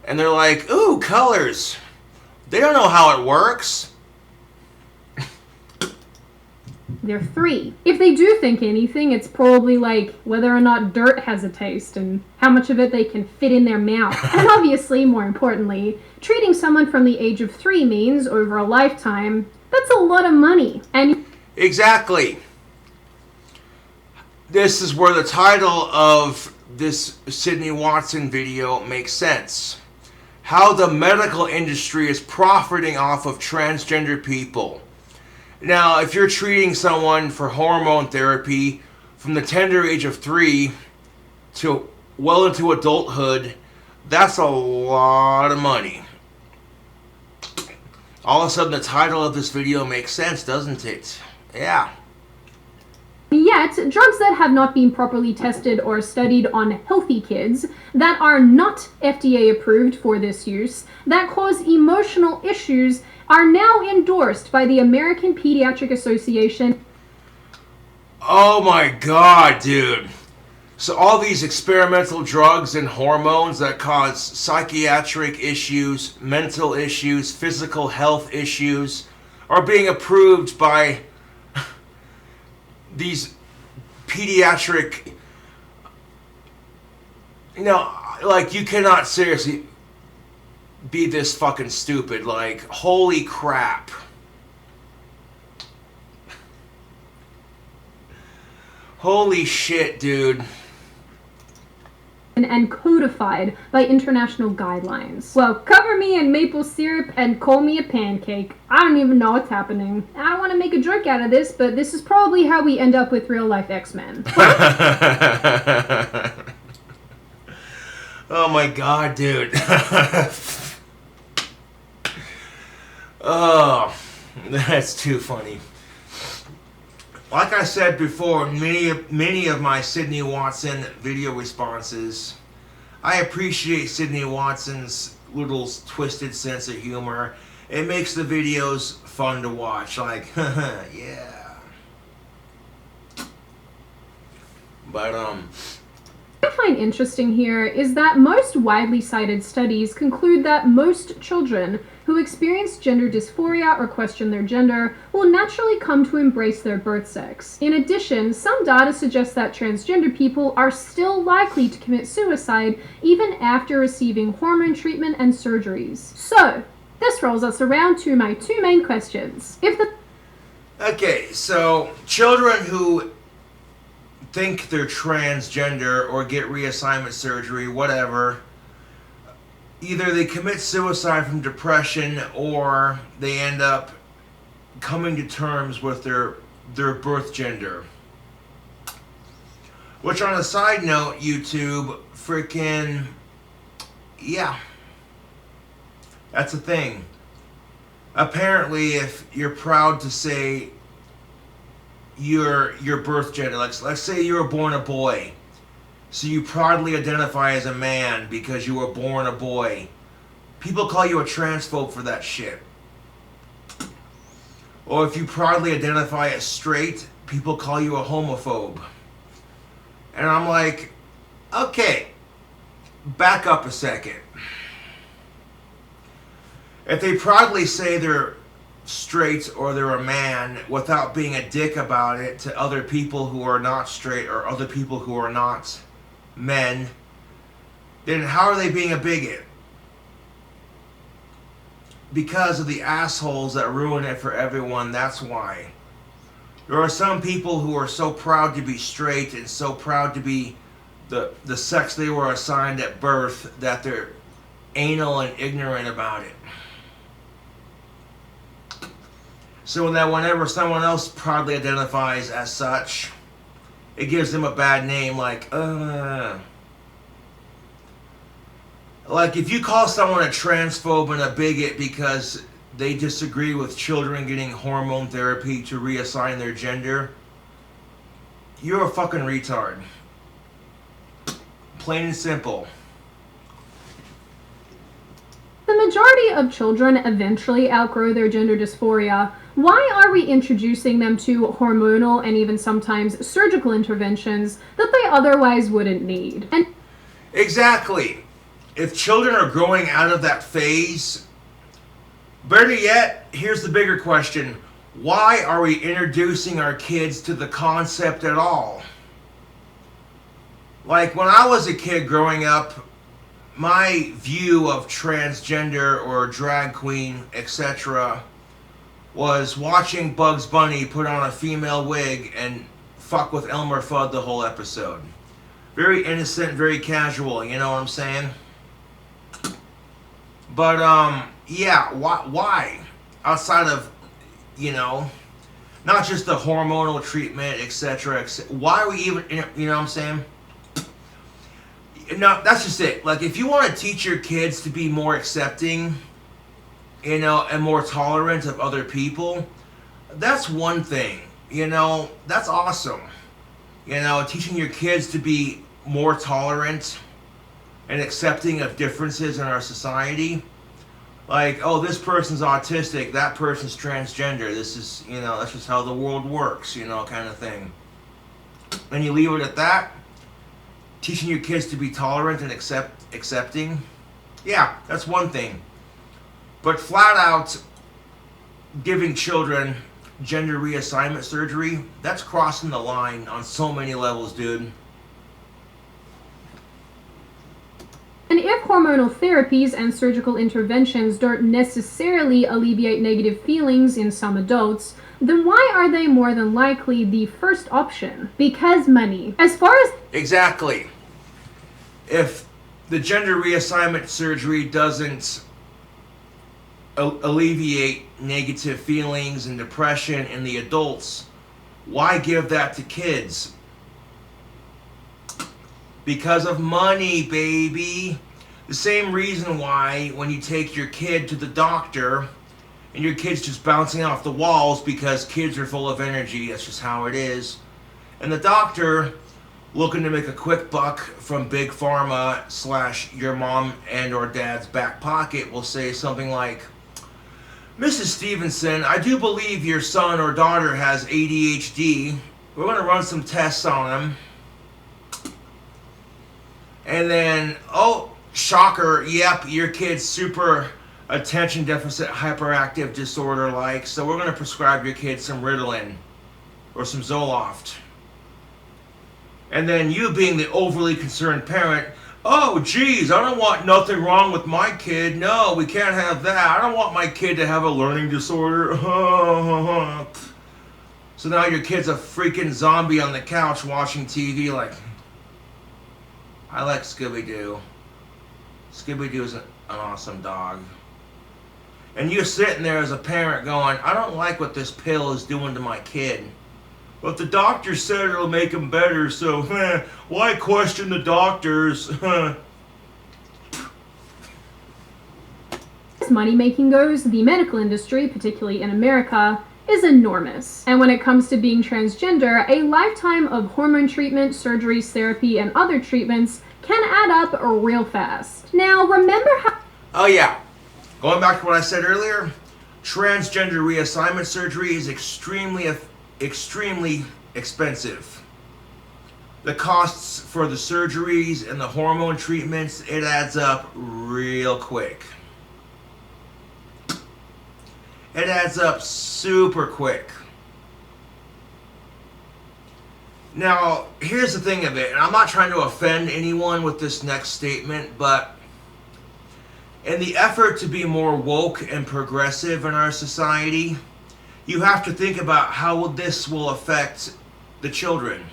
and they're like, ooh, colors. They don't know how it works. They're 3. If they do think anything, it's probably like whether or not dirt has a taste and how much of it they can fit in their mouth. And obviously, more importantly, treating someone from the age of 3 means, over a lifetime, that's a lot of money. And exactly. This is where the title of this Sydney Watson video makes sense. How the medical industry is profiting off of transgender people. Now, if you're treating someone for hormone therapy from the tender age of 3 to well into adulthood, that's a lot of money. All of a sudden, the title of this video makes sense, doesn't it? Yeah. yet Yet, drugs that have not been properly tested or studied on healthy kids, that are not FDA approved for this use, that cause emotional issues, are now endorsed by the American Pediatric Association. Oh my god, dude. So all these experimental drugs and hormones that cause psychiatric issues, mental issues, physical health issues are being approved by these pediatric, like, you cannot seriously be this fucking stupid. Like, holy crap. Holy shit, dude. And codified by international guidelines. Well, cover me in maple syrup and call me a pancake. I don't even know what's happening. I don't want to make a joke out of this, but this is probably how we end up with real-life X-Men. Oh my god, dude. Oh, that's too funny. Like I said before, many of my Sydney Watson video responses, I appreciate Sydney Watson's little twisted sense of humor. It makes the videos fun to watch. Like, yeah. But, What I find interesting here is that most widely cited studies conclude that most children who experience gender dysphoria or question their gender will naturally come to embrace their birth sex. In addition, some data suggests that transgender people are still likely to commit suicide even after receiving hormone treatment and surgeries. So, this rolls us around to my two main questions. Okay, so children who think they're transgender or get reassignment surgery, whatever, either they commit suicide from depression or they end up coming to terms with their birth gender. Which, on a side note, YouTube, freaking, yeah, that's a thing. Apparently, if you're proud to say your birth gender, let's say you were born a boy, so you proudly identify as a man because you were born a boy, people call you a transphobe for that shit. Or if you proudly identify as straight, people call you a homophobe. And I'm like, okay, back up a second. If they proudly say they're straight or they're a man without being a dick about it to other people who are not straight or other people who are not men, then how are they being a bigot? Because of the assholes that ruin it for everyone, that's why. There are some people who are so proud to be straight and so proud to be the sex they were assigned at birth that they're anal and ignorant about it. So that whenever someone else proudly identifies as such, it gives them a bad name, like if you call someone a transphobe and a bigot because they disagree with children getting hormone therapy to reassign their gender, you're a fucking retard. Plain and simple. The majority of children eventually outgrow their gender dysphoria. Why are we introducing them to hormonal and even sometimes surgical interventions that they otherwise wouldn't need? And exactly. If children are growing out of that phase, better yet, here's the bigger question. Why are we introducing our kids to the concept at all? Like, when I was a kid growing up, my view of transgender or drag queen, etc., was watching Bugs Bunny put on a female wig and fuck with Elmer Fudd the whole episode. Very innocent, very casual, you know what I'm saying? But, yeah, why? Outside of, not just the hormonal treatment, etc., why are we even, you know what I'm saying? No, that's just it. Like, if you want to teach your kids to be more accepting, and more tolerant of other people, that's one thing, that's awesome. You know, teaching your kids to be more tolerant and accepting of differences in our society. Like, oh, this person's autistic, that person's transgender. This is, you know, that's just how the world works, you know, kind of thing. And you leave it at that. Teaching your kids to be tolerant and accepting. Yeah, that's one thing. But flat out giving children gender reassignment surgery, that's crossing the line on so many levels, dude. And if hormonal therapies and surgical interventions don't necessarily alleviate negative feelings in some adults, then why are they more than likely the first option? Because money. As far as... Exactly. If the gender reassignment surgery doesn't alleviate negative feelings and depression in the adults, why give that to kids? Because of money, baby. The same reason why when you take your kid to the doctor and your kid's just bouncing off the walls because kids are full of energy, that's just how it is. And the doctor, looking to make a quick buck from big pharma / your mom and or dad's back pocket, will say something like, Mrs. Stevenson, I do believe your son or daughter has ADHD. We're going to run some tests on him. And then, oh, shocker, yep, your kid's super attention deficit hyperactive disorder like, so we're going to prescribe your kid some Ritalin or some Zoloft. And then you being the overly concerned parent, oh geez, I don't want nothing wrong with my kid. No, we can't have that. I don't want my kid to have a learning disorder. So now your kid's a freaking zombie on the couch watching TV like, I like Scooby-Doo. Scooby-Doo is an awesome dog. And you're sitting there as a parent going, I don't like what this pill is doing to my kid. But the doctor said it'll make him better, so why question the doctors? As money making goes, the medical industry, particularly in America, is enormous. And when it comes to being transgender, a lifetime of hormone treatment, surgeries, therapy, and other treatments can add up real fast. Now, remember how... Oh yeah, going back to what I said earlier, transgender reassignment surgery is extremely expensive. The costs for the surgeries and the hormone treatments, it adds up real quick. It adds up super quick. Now, here's the thing of it, and I'm not trying to offend anyone with this next statement, but in the effort to be more woke and progressive in our society, you have to think about how this will affect the children.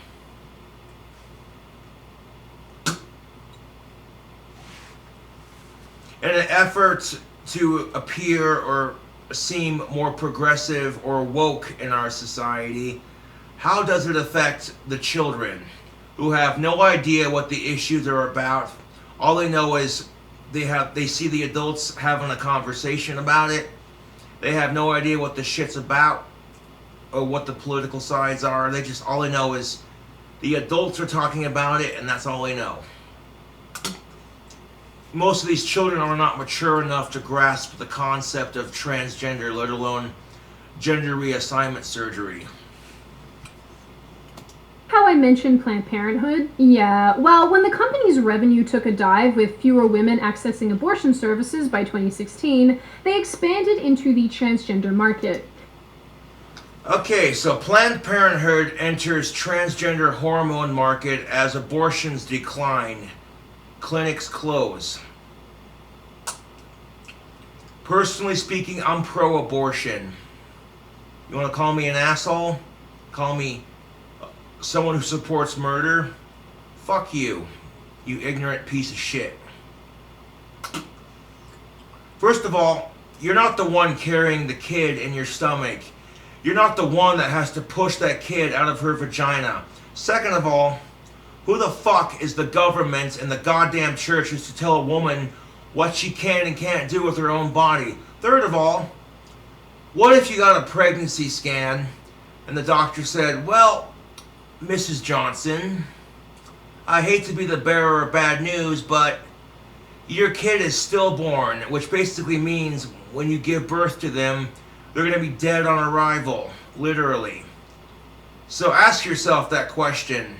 In an effort to appear or seem more progressive or woke in our society, how does it affect the children who have no idea what the issues are about? All they know is they see the adults having a conversation about it. They have no idea what the shit's about or what the political sides are. All they know is the adults are talking about it, and that's all they know. Most of these children are not mature enough to grasp the concept of transgender, let alone gender reassignment surgery. How I mentioned Planned Parenthood? Yeah, well, when the company's revenue took a dive with fewer women accessing abortion services by 2016, they expanded into the transgender market. Okay, so Planned Parenthood enters transgender hormone market as abortions decline. Clinics close. Personally speaking, I'm pro-abortion. You want to call me an asshole? Call me someone who supports murder? Fuck you, you ignorant piece of shit. First of all, you're not the one carrying the kid in your stomach. You're not the one that has to push that kid out of her vagina. Second of all, who the fuck is the government and the goddamn churches to tell a woman what she can and can't do with her own body? Third of all, what if you got a pregnancy scan and the doctor said, well, Mrs. Johnson, I hate to be the bearer of bad news, but your kid is stillborn, which basically means when you give birth to them, they're going to be dead on arrival, literally. So ask yourself that question.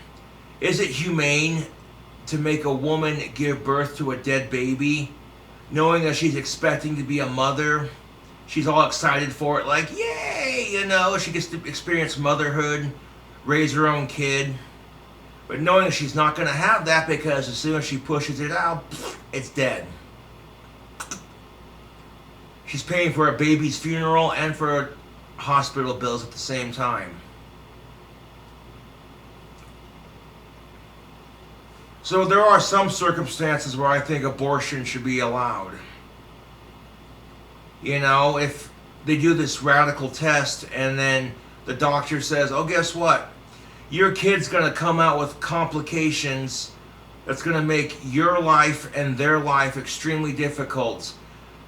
Is it humane to make a woman give birth to a dead baby, knowing that she's expecting to be a mother? She's all excited for it, like, yay, you know, she gets to experience motherhood, raise her own kid. But knowing she's not going to have that because as soon as she pushes it out, it's dead. She's paying for a baby's funeral and for hospital bills at the same time. So there are some circumstances where I think abortion should be allowed. You know, if they do this radical test and then the doctor says, oh, guess what? Your kid's going to come out with complications that's going to make your life and their life extremely difficult.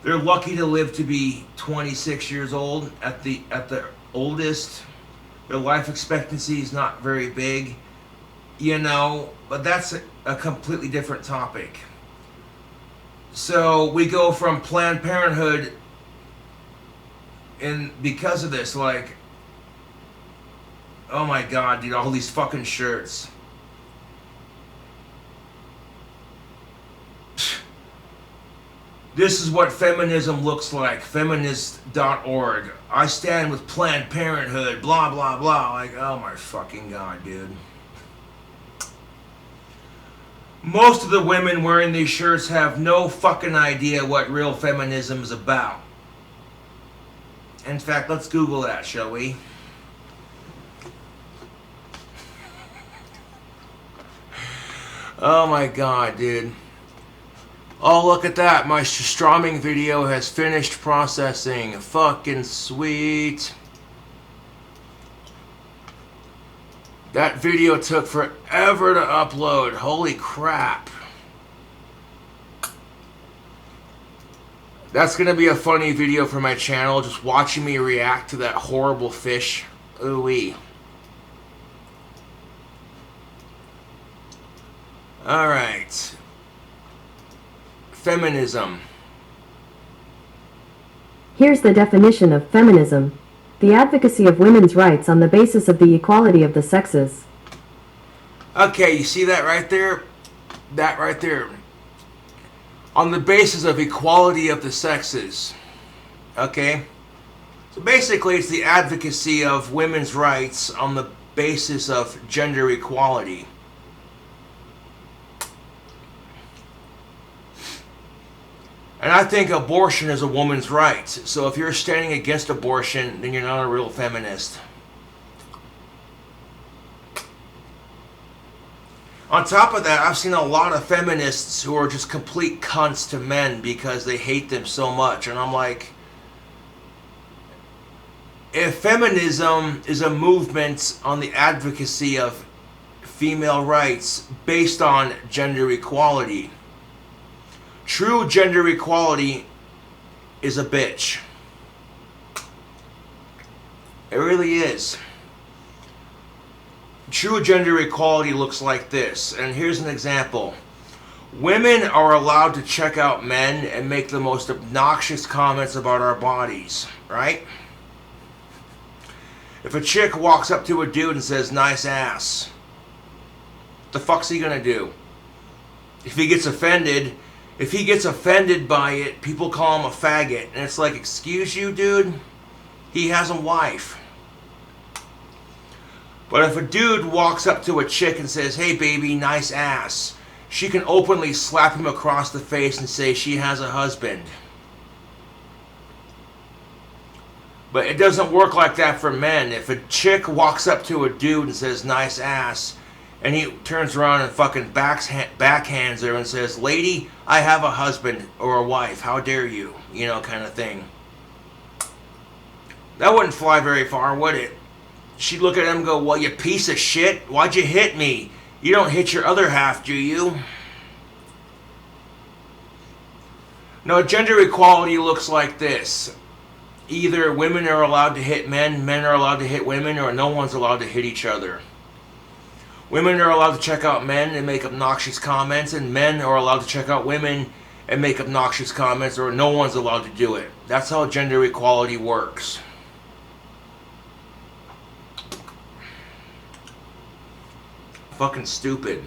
They're lucky to live to be 26 years old at the oldest. Their life expectancy is not very big, you know, but that's a completely different topic. So we go from Planned Parenthood, and because of this, like, oh my god, dude, all these fucking shirts. This is what feminism looks like. Feminist.org. I stand with Planned Parenthood. Blah, blah, blah. Like, oh my fucking god, dude. Most of the women wearing these shirts have no fucking idea what real feminism is about. In fact, let's Google that, shall we? Oh my god, dude. Oh, look at that. My strumming video has finished processing. Fucking sweet. That video took forever to upload. Holy crap. That's going to be a funny video for my channel, just watching me react to that horrible fish. Ooh-wee. Alright. Feminism. Here's the definition of feminism. The advocacy of women's rights on the basis of the equality of the sexes. Okay, you see that right there? That right there. On the basis of equality of the sexes. Okay? So basically it's the advocacy of women's rights on the basis of gender equality. And I think abortion is a woman's right. So if you're standing against abortion, then you're not a real feminist. On top of that, I've seen a lot of feminists who are just complete cunts to men because they hate them so much. And I'm like, if feminism is a movement on the advocacy of female rights based on gender equality, true gender equality is a bitch. It really is. True gender equality looks like this, and here's an example. Women are allowed to check out men and make the most obnoxious comments about our bodies, right? If a chick walks up to a dude and says, nice ass, what the fuck's he gonna do? If he gets offended by it, people call him a faggot. And it's like, excuse you, dude? He has a wife. But if a dude walks up to a chick and says, hey baby, nice ass, she can openly slap him across the face and say she has a husband. But it doesn't work like that for men. If a chick walks up to a dude and says, nice ass, and he turns around and fucking backhands her and says, lady, I have a husband or a wife, how dare you? You know, kind of thing. That wouldn't fly very far, would it? She'd look at him and go, well, you piece of shit, why'd you hit me? You don't hit your other half, do you? No, gender equality looks like this. Either women are allowed to hit men, men are allowed to hit women, or no one's allowed to hit each other. Women are allowed to check out men and make obnoxious comments, and men are allowed to check out women and make obnoxious comments, or no one's allowed to do it. That's how gender equality works. Fucking stupid.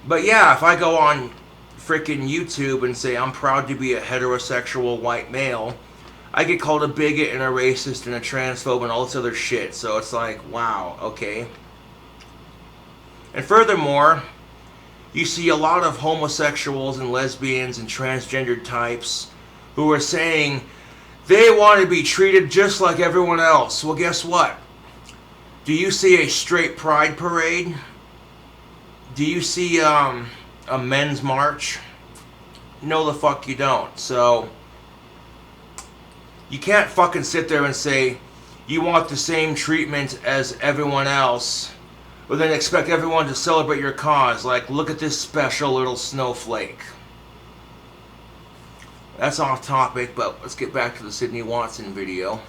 But yeah, if I go on freaking YouTube and say I'm proud to be a heterosexual white male, I get called a bigot and a racist and a transphobe and all this other shit. So it's like, wow, okay. And furthermore, you see a lot of homosexuals and lesbians and transgendered types who are saying they want to be treated just like everyone else. Well, guess what? Do you see a straight pride parade? Do you see a men's march? No, the fuck you don't. So you can't fucking sit there and say you want the same treatment as everyone else, but then expect everyone to celebrate your cause. Like, look at this special little snowflake. That's off topic, but let's get back to the Sydney Watson video.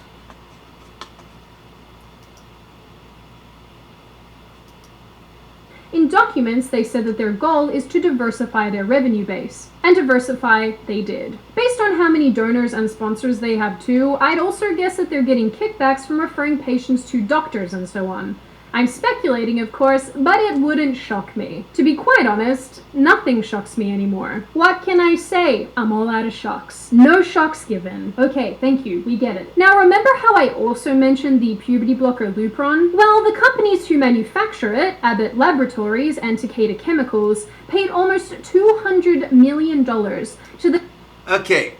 In documents, they said that their goal is to diversify their revenue base. And diversify they did. Based on how many donors and sponsors they have too, I'd also guess that they're getting kickbacks from referring patients to doctors and so on. I'm speculating, of course, but it wouldn't shock me. To be quite honest, nothing shocks me anymore. What can I say? I'm all out of shocks. No shocks given. Okay, thank you, we get it. Now remember how I also mentioned the puberty blocker Lupron? Well, the companies who manufacture it, Abbott Laboratories and Takeda Chemicals, paid almost $200 million to the... Okay,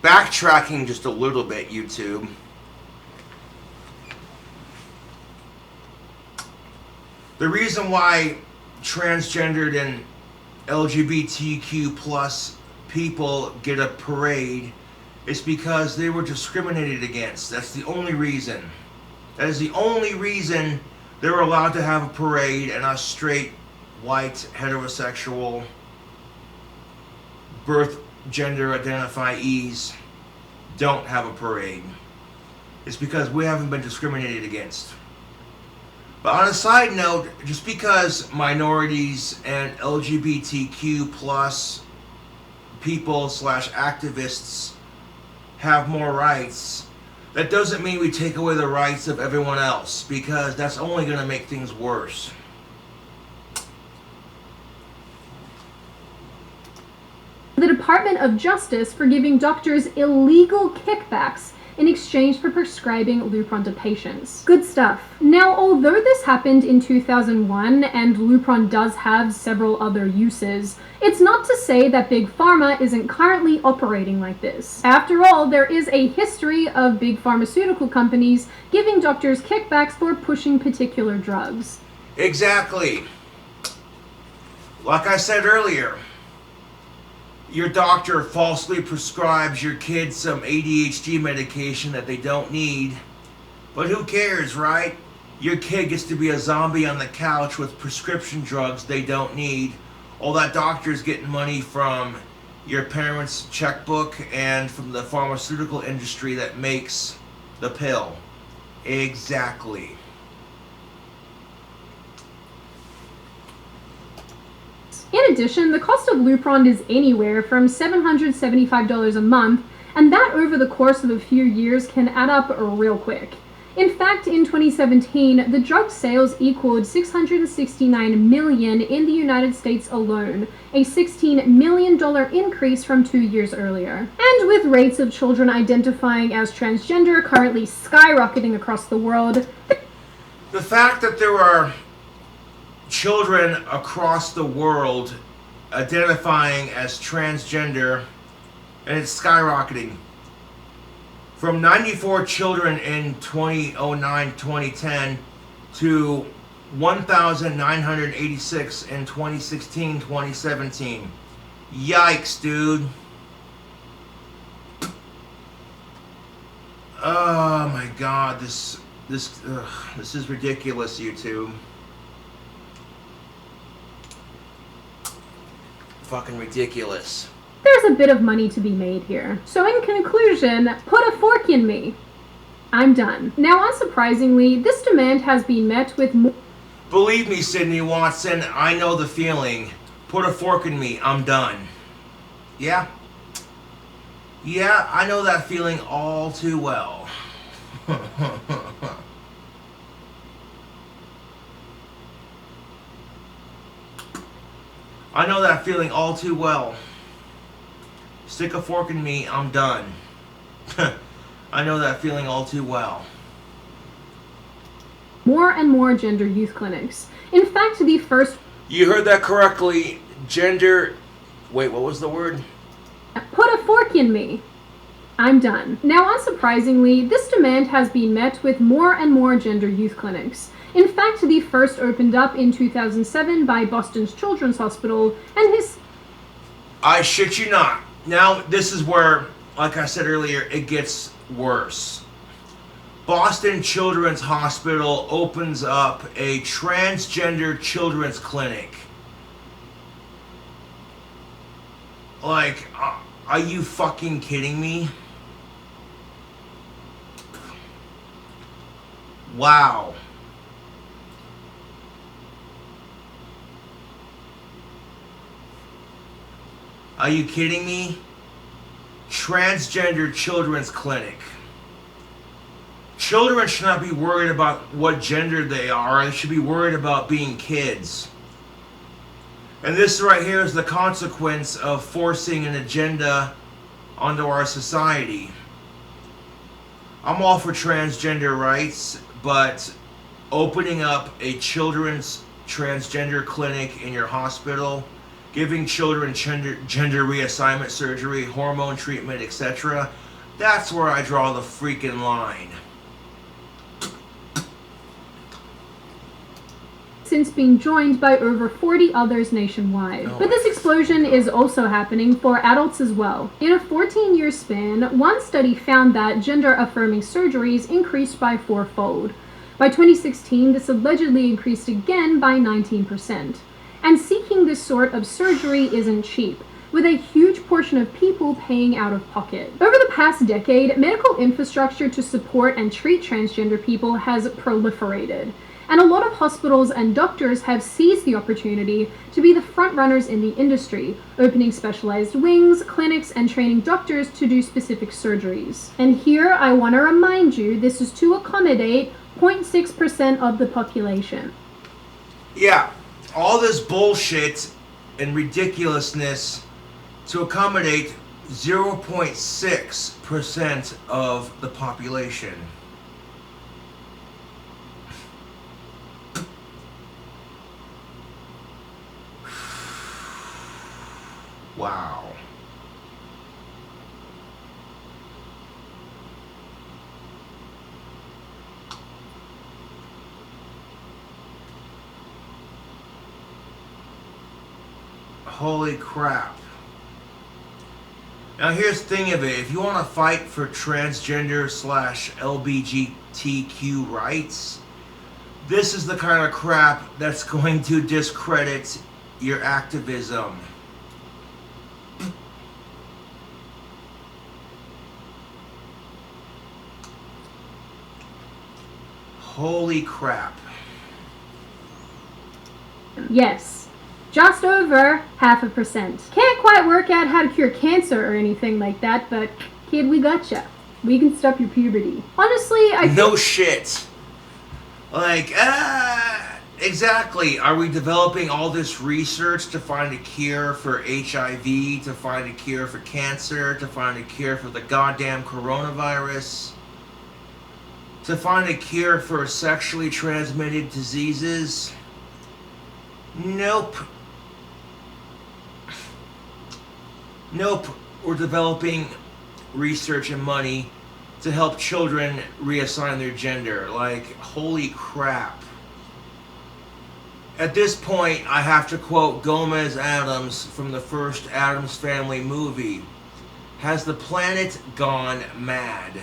backtracking just a little bit, YouTube. The reason why transgendered and LGBTQ plus people get a parade is because they were discriminated against. That's the only reason. That is the only reason they were allowed to have a parade, and us straight, white, heterosexual, birth gender identifiees don't have a parade. It's because we haven't been discriminated against. But on a side note, just because minorities and LGBTQ plus people / activists have more rights, that doesn't mean we take away the rights of everyone else, because that's only going to make things worse. The Department of Justice for giving doctors illegal kickbacks in exchange for prescribing Lupron to patients. Good stuff. Now, although this happened in 2001 and Lupron does have several other uses, it's not to say that Big Pharma isn't currently operating like this. After all, there is a history of big pharmaceutical companies giving doctors kickbacks for pushing particular drugs. Exactly. Like I said earlier, your doctor falsely prescribes your kid some ADHD medication that they don't need. But who cares, right? Your kid gets to be a zombie on the couch with prescription drugs they don't need. All that doctor's getting money from your parents' checkbook and from the pharmaceutical industry that makes the pill. Exactly. In addition, the cost of Lupron is anywhere from $775 a month, and that over the course of a few years can add up real quick. In fact, in 2017, the drug sales equaled $669 million in the United States alone, a $16 million increase from 2 years earlier. And with rates of children identifying as transgender currently skyrocketing across the world, the fact that there are children across the world identifying as transgender, and it's skyrocketing. From 94 children in 2009-2010 to 1,986 in 2016-2017. Yikes, dude. Oh my god, this is ridiculous, YouTube. Fucking ridiculous. there's a bit of money to be made here. So in conclusion, put a fork in me. I'm done. Now, unsurprisingly, this demand has been met with more. Believe me, Sydney Watson, I know the feeling. Put a fork in me, I'm done. Yeah? Yeah, I know that feeling all too well. I know that feeling all too well. Stick a fork in me, I'm done. I know that feeling all too well. More and more gender youth clinics. In fact, the first. You heard that correctly. Gender. Wait, what was the word? Put a fork in me. I'm done. Now, unsurprisingly, this demand has been met with more and more gender youth clinics. In fact, the first opened up in 2007 by Boston's Children's Hospital, and his. I shit you not. Now, this is where, like I said earlier, it gets worse. Boston Children's Hospital opens up a transgender children's clinic. Like, are you fucking kidding me? Wow. Are you kidding me? Transgender children's clinic. Children should not be worried about what gender they are. They should be worried about being kids. And this right here is the consequence of forcing an agenda onto our society. I'm all for transgender rights, but opening up a children's transgender clinic in your hospital, giving children gender reassignment surgery, hormone treatment, etc., that's where I draw the freaking line. Since being joined by over 40 others nationwide. But this explosion is also happening for adults as well. In a 14-year span, one study found that gender-affirming surgeries increased by 4-fold. By 2016, this allegedly increased again by 19%. And seeking this sort of surgery isn't cheap, with a huge portion of people paying out of pocket. Over the past decade, medical infrastructure to support and treat transgender people has proliferated. And a lot of hospitals and doctors have seized the opportunity to be the front runners in the industry, opening specialized wings, clinics, and training doctors to do specific surgeries. And here I want to remind you, this is to accommodate 0.6% of the population. Yeah, all this bullshit and ridiculousness to accommodate 0.6% of the population. Wow. Holy crap. Now here's the thing of it. If you want to fight for transgender / LGBTQ rights, this is the kind of crap that's going to discredit your activism. Holy crap. Yes, just over 0.5%. Can't quite work out how to cure cancer or anything like that, but kid, we gotcha. We can stop your puberty. Honestly, No shit. Like, exactly. Are we developing all this research to find a cure for HIV, to find a cure for cancer, to find a cure for the goddamn coronavirus? To find a cure for sexually transmitted diseases? Nope. Nope. We're developing research and money to help children reassign their gender. Like, holy crap. At this point, I have to quote Gomez Addams from the first Addams Family movie. Has the planet gone mad?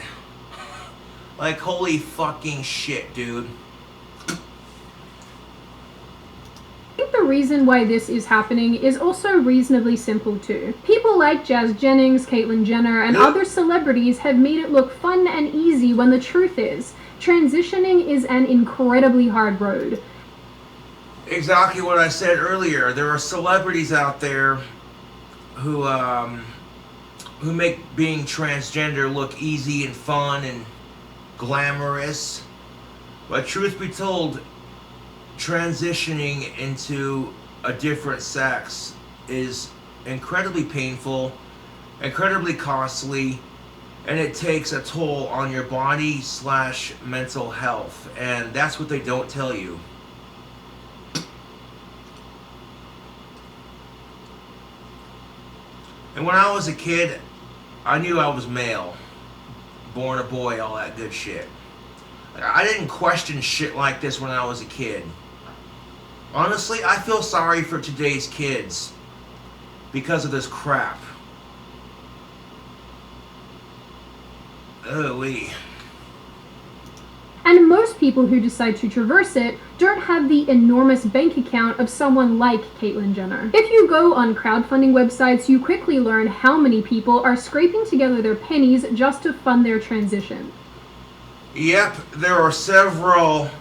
Like, holy fucking shit, dude. I think the the reason why this is happening is also reasonably simple too. People like Jazz Jennings, Caitlyn Jenner, and other celebrities have made it look fun and easy when the truth is, transitioning is an incredibly hard road. Exactly what I said earlier. There are celebrities out there who make being transgender look easy and fun and glamorous. But truth be told, transitioning into a different sex is incredibly painful, incredibly costly, and it takes a toll on your body / mental health. And that's what they don't tell you. And when I was a kid, I knew I was male, born a boy, all that good shit. I didn't question shit like this when I was a kid. Honestly, I feel sorry for today's kids because of this crap. Oh-wee. And most people who decide to traverse it don't have the enormous bank account of someone like Caitlyn Jenner. If you go on crowdfunding websites, you quickly learn how many people are scraping together their pennies just to fund their transition. Yep, there are several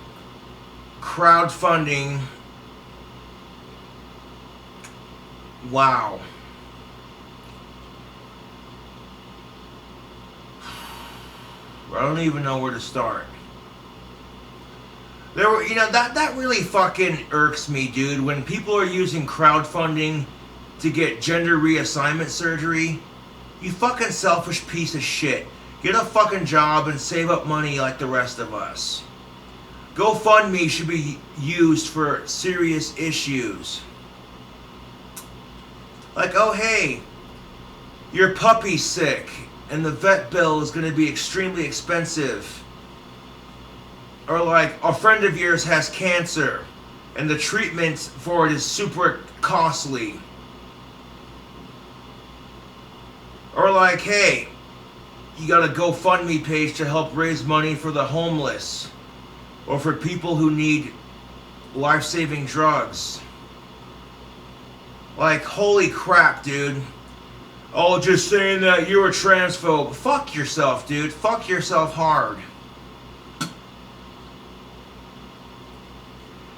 crowdfunding. Wow. I don't even know where to start. There were, that really fucking irks me, dude. When people are using crowdfunding to get gender reassignment surgery, you fucking selfish piece of shit. Get a fucking job and save up money like the rest of us. GoFundMe should be used for serious issues. Like, oh hey, your puppy's sick and the vet bill is going to be extremely expensive. Or like, a friend of yours has cancer and the treatment for it is super costly. Or like, hey, you got a GoFundMe page to help raise money for the homeless or for people who need life-saving drugs. Like, holy crap, dude. Oh, just saying that you're a transphobe. Fuck yourself, dude. Fuck yourself hard.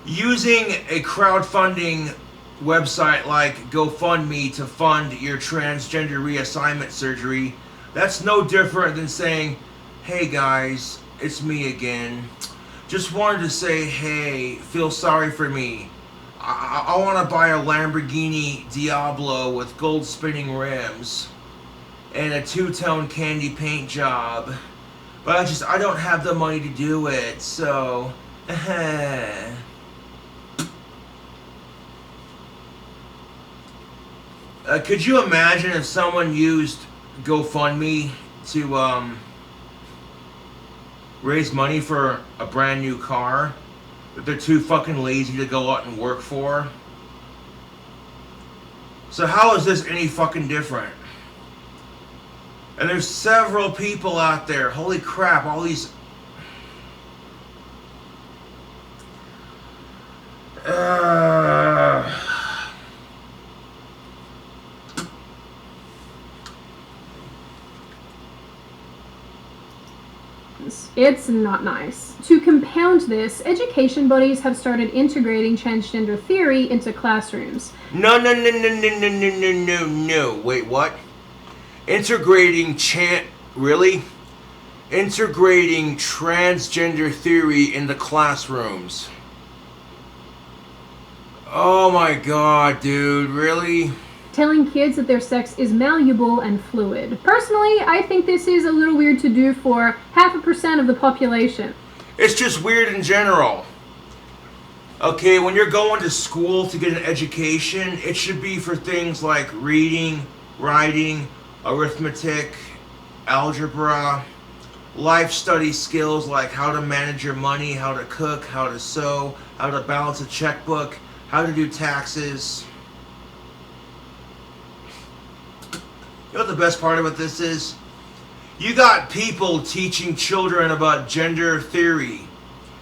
Using a crowdfunding website like GoFundMe to fund your transgender reassignment surgery, that's no different than saying, hey guys, it's me again. Just wanted to say, hey, feel sorry for me. I want to buy a Lamborghini Diablo with gold spinning rims and a two-tone candy paint job, but I don't have the money to do it, so could you imagine if someone used GoFundMe to raise money for a brand new car that they're too fucking lazy to go out and work for? So how is this any fucking different? And there's several people out there, holy crap, all these It's not nice. To compound this, education bodies have started integrating transgender theory into classrooms. No. Wait, what? Really? Integrating transgender theory into classrooms. Oh my god, dude, really? Telling kids that their sex is malleable and fluid. Personally, I think this is a little weird to do for 0.5% of the population. It's just weird in general. Okay, when you're going to school to get an education, it should be for things like reading, writing, arithmetic, algebra, life study skills like how to manage your money, how to cook, how to sew, how to balance a checkbook, how to do taxes. You know what the best part about this is? You got people teaching children about gender theory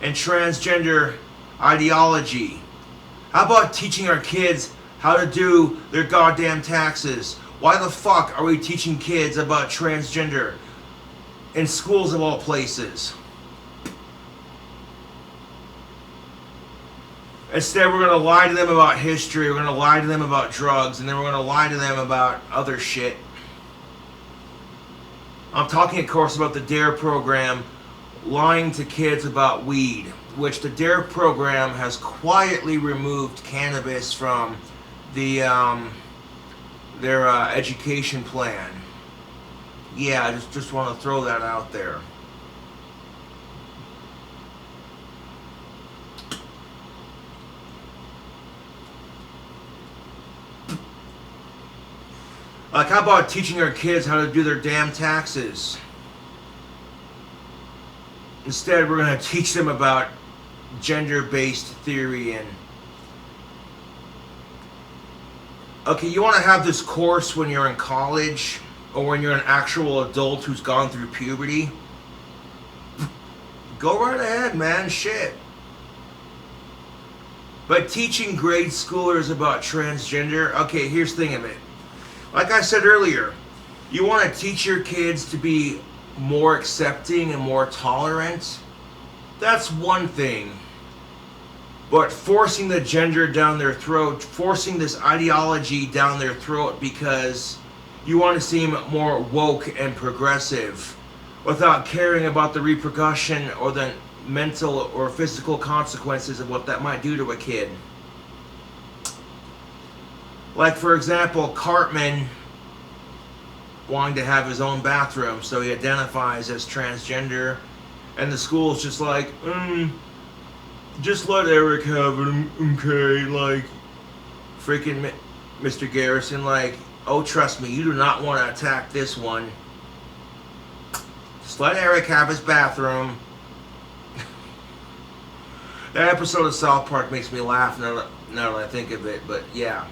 and transgender ideology. How about teaching our kids how to do their goddamn taxes? Why the fuck are we teaching kids about transgender in schools of all places? Instead, we're going to lie to them about history, we're going to lie to them about drugs, and then we're going to lie to them about other shit. I'm talking, of course, about the DARE program, lying to kids about weed, which the DARE program has quietly removed cannabis from their education plan. Yeah, I just want to throw that out there. Like, how about teaching our kids how to do their damn taxes? Instead, we're going to teach them about gender-based theory and... Okay, you want to have this course when you're in college or when you're an actual adult who's gone through puberty? Go right ahead, man. Shit. But teaching grade schoolers about transgender... Okay, here's the thing of it. Like I said earlier, you want to teach your kids to be more accepting and more tolerant. That's one thing. But forcing the gender down their throat, forcing this ideology down their throat because you want to seem more woke and progressive without caring about the repercussion or the mental or physical consequences of what that might do to a kid. Like, for example, Cartman wanting to have his own bathroom, so he identifies as transgender, and the school's just like, just let Eric have it, okay? Like, freaking Mr. Garrison, like, oh, trust me, you do not want to attack this one. Just let Eric have his bathroom. That episode of South Park makes me laugh now that I think of it, but yeah.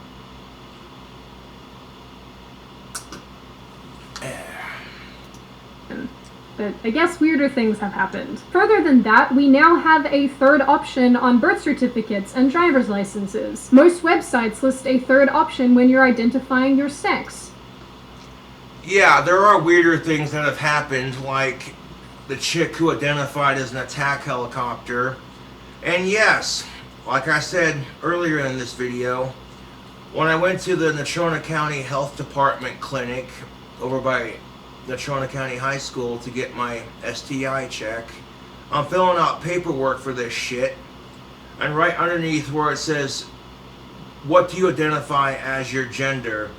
But I guess weirder things have happened. Further than that, we now have a third option on birth certificates and driver's licenses. Most websites list a third option when you're identifying your sex. Yeah, there are weirder things that have happened, like the chick who identified as an attack helicopter. And yes, like I said earlier in this video, when I went to the Natrona County Health Department clinic over by Natrona County High School to get my STI check, I'm filling out paperwork for this shit, and right underneath where it says, what do you identify as your gender,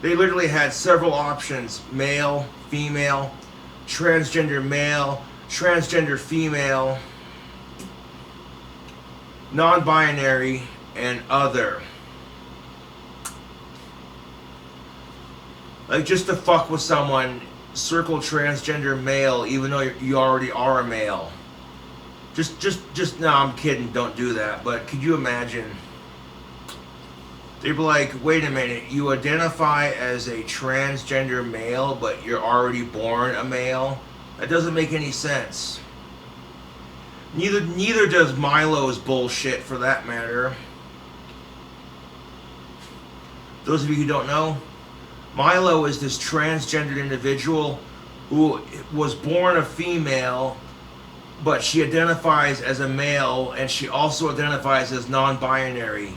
they literally had several options: male, female, transgender male, transgender female, non-binary, and other. Like, just to fuck with someone, circle transgender male even though you already are a male. Just no, I'm kidding, don't do that, but could you imagine? They'd be like, wait a minute, you identify as a transgender male but you're already born a male? That doesn't make any sense. Neither does Milo's bullshit, for that matter. Those of you who don't know, Milo is this transgendered individual who was born a female, but she identifies as a male, and she also identifies as non-binary,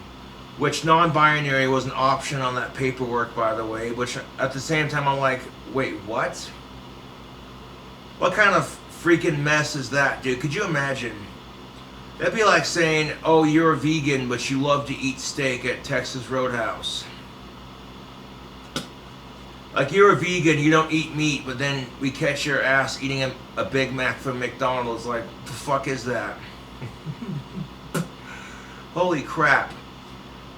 which non-binary was an option on that paperwork, by the way, which at the same time I'm like, wait, what? What kind of freaking mess is that, dude? Could you imagine? That'd be like saying, oh, you're a vegan, but you love to eat steak at Texas Roadhouse. Like, you're a vegan, you don't eat meat, but then we catch your ass eating a Big Mac from McDonald's. Like, what the fuck is that? Holy crap.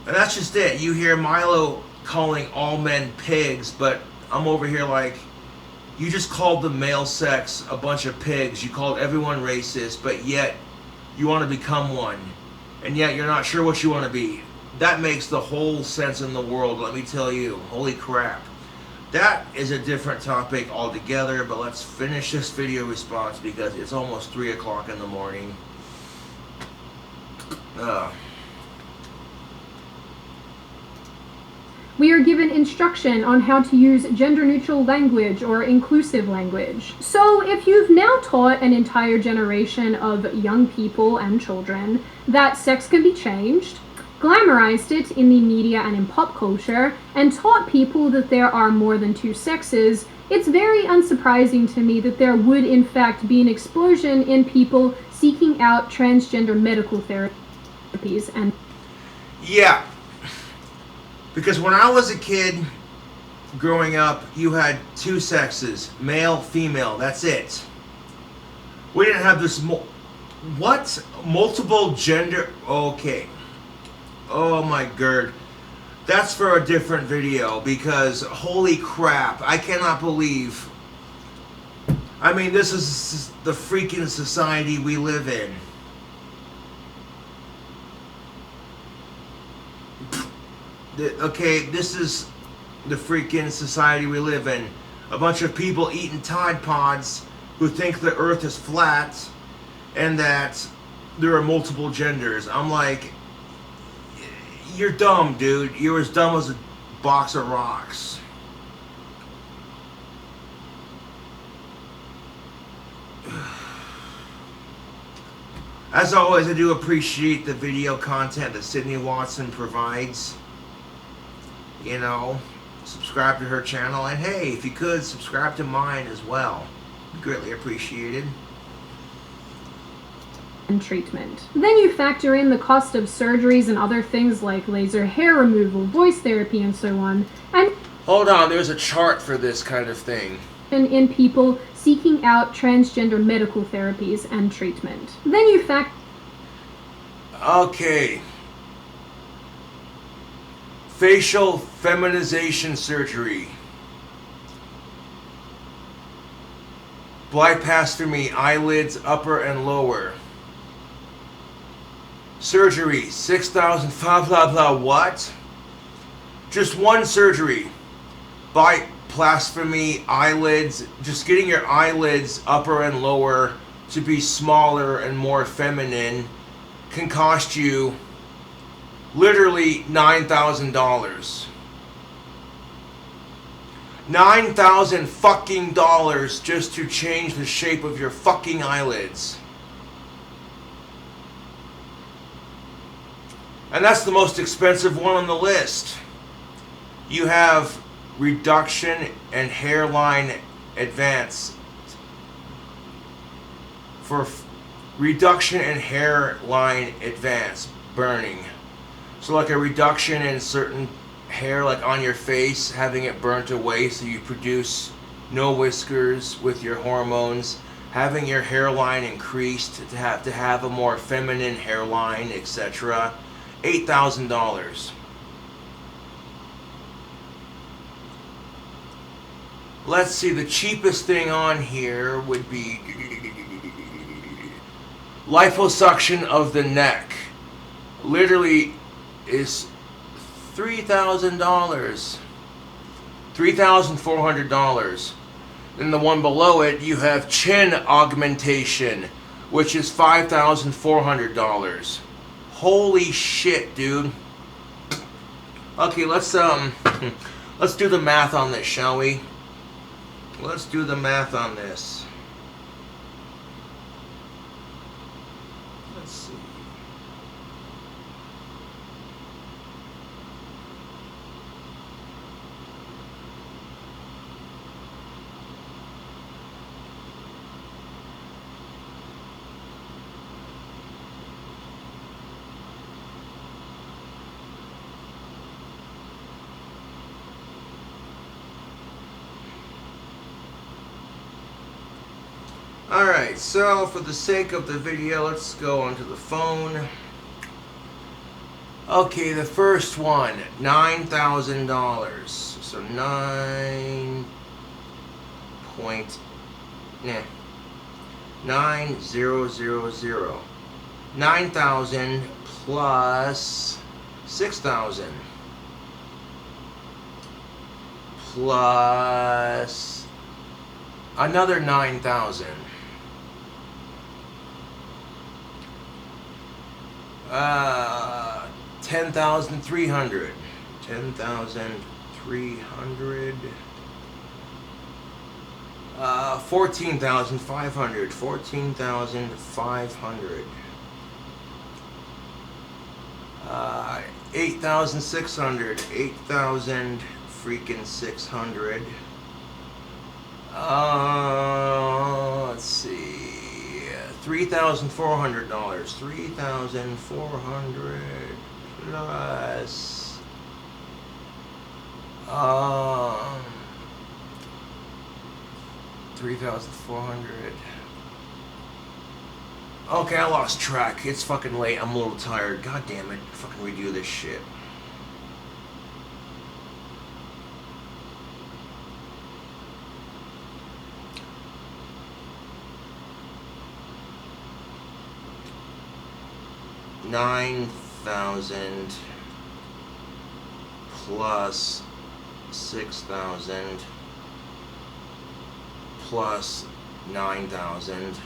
And that's just it. You hear Milo calling all men pigs, but I'm over here like, you just called the male sex a bunch of pigs. You called everyone racist, but yet you want to become one. And yet you're not sure what you want to be. That makes the whole sense in the world, let me tell you. Holy crap. That is a different topic altogether, but let's finish this video response because it's almost 3 o'clock in the morning. We are given instruction on how to use gender-neutral language or inclusive language. So if you've now taught an entire generation of young people and children that sex can be changed, glamorized it in the media and in pop culture, and taught people that there are more than two sexes, it's very unsurprising to me that there would in fact be an explosion in people seeking out transgender medical therapies and... Yeah. Because when I was a kid, growing up, you had two sexes, male, female, that's it. We didn't have this, multiple gender, okay. Oh my god. That's for a different video, because holy crap, I cannot believe. I mean, this is the freaking society we live in. Okay, this is the freaking society we live in. A bunch of people eating Tide Pods who think the earth is flat and that there are multiple genders. I'm like, you're dumb, dude. You're as dumb as a box of rocks. As always, I do appreciate the video content that Sydney Watson provides. You know, subscribe to her channel, and hey, if you could, subscribe to mine as well. Greatly appreciated. And treatment. Then you factor in the cost of surgeries and other things like laser hair removal, voice therapy, and so on, and hold on, there's a chart for this kind of thing. In people seeking out transgender medical therapies and treatment. Then you Okay. Facial feminization surgery. Bypass-me eyelids, upper and lower. Surgery, 6,000, blah blah blah, what? Just one surgery. Blasphemy, eyelids, just getting your eyelids upper and lower to be smaller and more feminine can cost you literally $9,000. $9,000 fucking dollars just to change the shape of your fucking eyelids. And that's the most expensive one on the list. You have reduction and hairline advance. For reduction and hairline advance, burning. So like a reduction in certain hair, like on your face, having it burnt away so you produce no whiskers with your hormones, having your hairline increased to have a more feminine hairline, etc. $8,000. Let's see, the cheapest thing on here would be liposuction of the neck. Literally is $3,000. $3,400. Then the one below it, you have chin augmentation, which is $5,400. Holy shit, dude. Okay, let's do the math on this, shall we? Let's do the math on this. Let's see. Alright, so for the sake of the video, let's go onto the phone. Okay, the first one, $9,000. So 9,000 9,000 plus 6,000 plus another 9,000. 10,300 10,300. 14,500. 14,500. 8,600. 8,000 freaking 600. Let's see. $3,400. 3,400 plus 3,400. Okay, I lost track. It's fucking late. I'm a little tired. God damn it. Fucking redo this shit. $9,000 plus 6,000 plus 9,000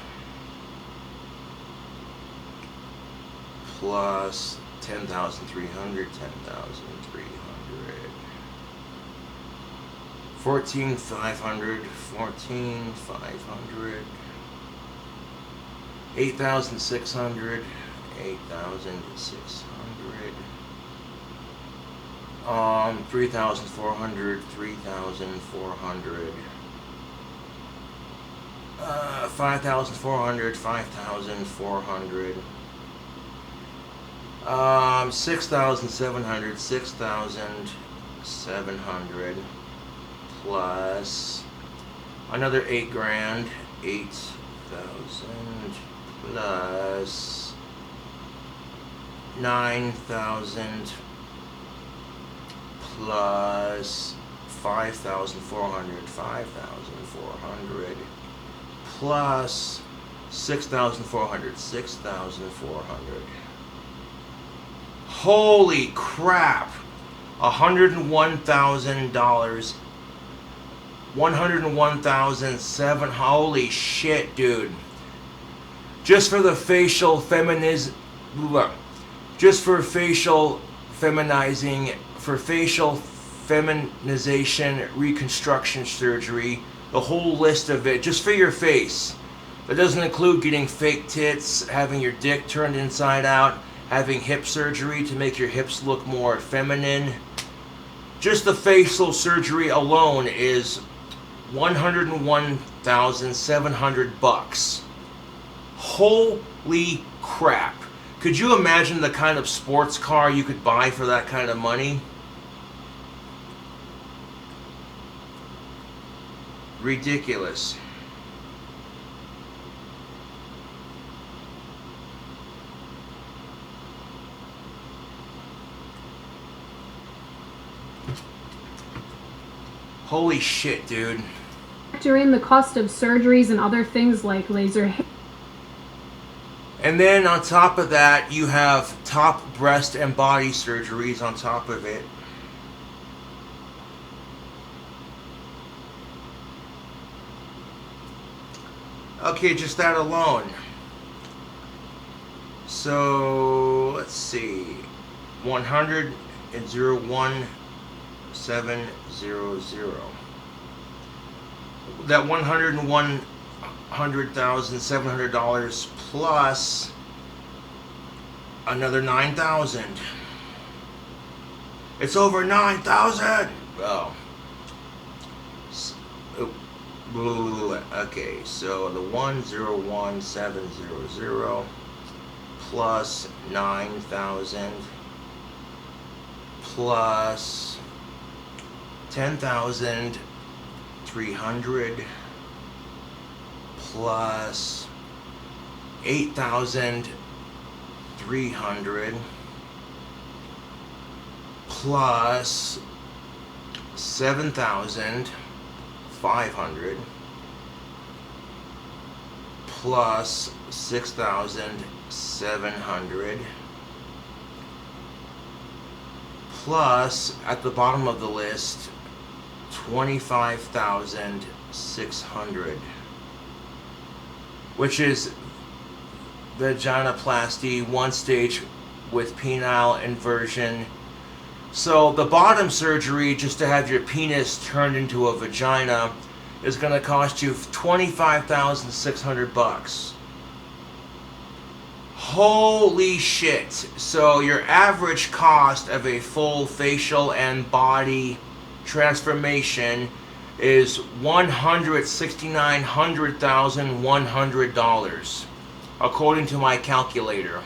plus 10,300. 14,500. 14,500. 8,600. 8,600. 3,400. 3,400. 5,400. 5,400. 6,700. 6,700 plus another 8 grand. 8,000 plus 9,000 plus 5,400. 5,400 plus 6,400. 6,400. Holy crap! $101,000. 101,007. Holy shit, dude! Just for the facial just for facial feminizing, for facial feminization reconstruction surgery, the whole list of it, just for your face. That doesn't include getting fake tits, having your dick turned inside out, having hip surgery to make your hips look more feminine. Just the facial surgery alone is $101,700. Holy crap. Could you imagine the kind of sports car you could buy for that kind of money? Ridiculous. Holy shit, dude. Factor in the cost of surgeries and other things like laser hair. And then on top of that, you have top breast and body surgeries on top of it. Okay, just that alone. So, let's see. 101,700. That $101,700 plus another 9,000. It's over 9,000. Oh. Okay, so the 101,700 plus 9,000 plus 10,300 plus 8,300 plus 7,500 plus 6,700 plus, at the bottom of the list, 25,600, which is vaginoplasty, one stage with penile inversion, So the bottom surgery, just to have your penis turned into a vagina, is going to cost you $25,600. Holy shit. So your average cost of a full facial and body transformation is $169,100 according to my calculator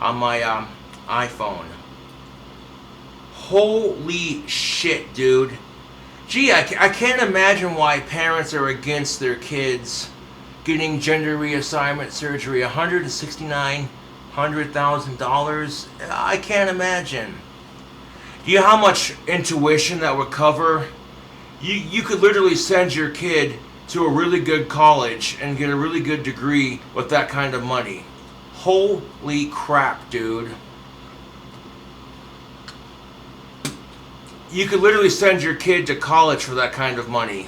on my iPhone. Holy shit, dude. Gee, I can't imagine why parents are against their kids getting gender reassignment surgery. $169,000. I can't imagine. Do you know how much intuition that would cover? You could literally send your kid to a really good college and get a really good degree with that kind of money. Holy crap, dude. You could literally send your kid to college for that kind of money.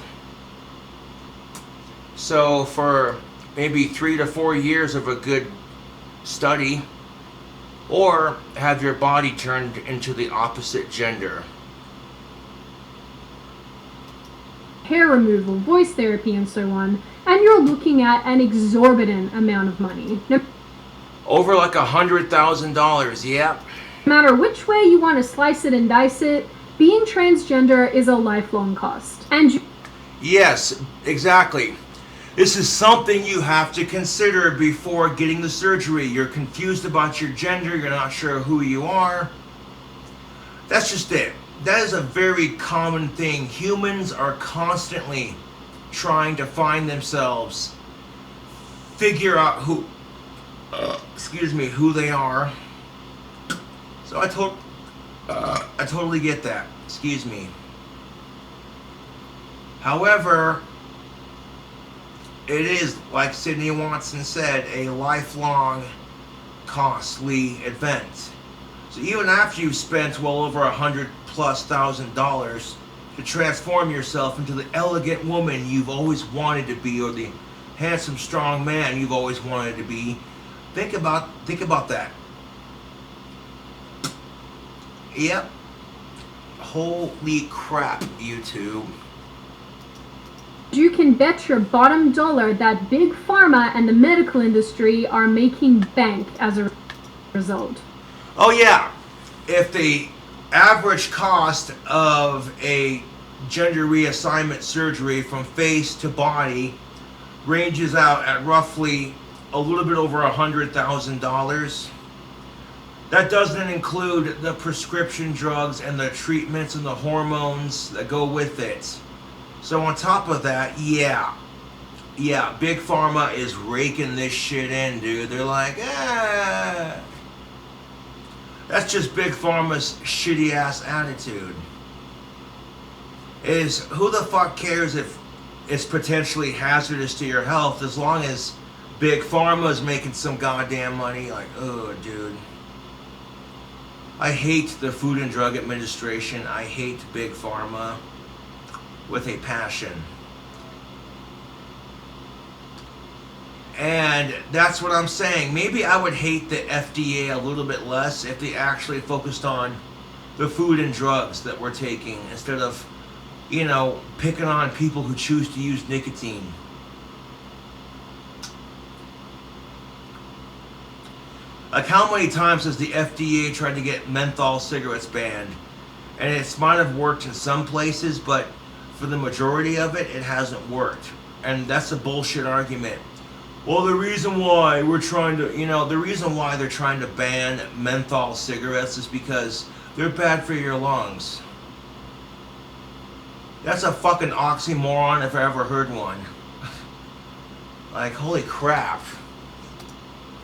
So for maybe 3 to 4 years of a good study, or have your body turned into the opposite gender. Hair removal, voice therapy, and so on, and you're looking at an exorbitant amount of money. No Over like $100,000, yep. matter which way you want to slice it and dice it, being transgender is a lifelong cost. And Yes, exactly. This is something you have to consider before getting the surgery. You're confused about your gender, you're not sure who you are. That's just it. That is a very common thing. Humans are constantly trying to find themselves, figure out who they are. So I totally get that. Excuse me. However, it is, like Sydney Watson said, a lifelong, costly event. So even after you've spent well over $100,000+ to transform yourself into the elegant woman you've always wanted to be, or the handsome, strong man you've always wanted to be, think about that. Yep. Holy crap, YouTube. you can bet your bottom dollar that Big Pharma and the medical industry are making bank as a result. Oh yeah, if the average cost of a gender reassignment surgery from face to body ranges out at roughly a little bit over $100,000, that doesn't include the prescription drugs and the treatments and the hormones that go with it. So on top of that, yeah, Big Pharma is raking this shit in, dude. They're like, that's just Big Pharma's shitty ass attitude. Is who the fuck cares if it's potentially hazardous to your health, as long as Big Pharma is making some goddamn money? Like, oh, dude. I hate the Food and Drug Administration. I hate Big Pharma with a passion. And that's what I'm saying. Maybe I would hate the FDA a little bit less if they actually focused on the food and drugs that we're taking, instead of, picking on people who choose to use nicotine. Like, how many times has the FDA tried to get menthol cigarettes banned? And it might have worked in some places, but for the majority of it, it hasn't worked. And that's a bullshit argument. Well, the reason why they're trying to ban menthol cigarettes is because they're bad for your lungs. That's a fucking oxymoron if I ever heard one. Like, holy crap.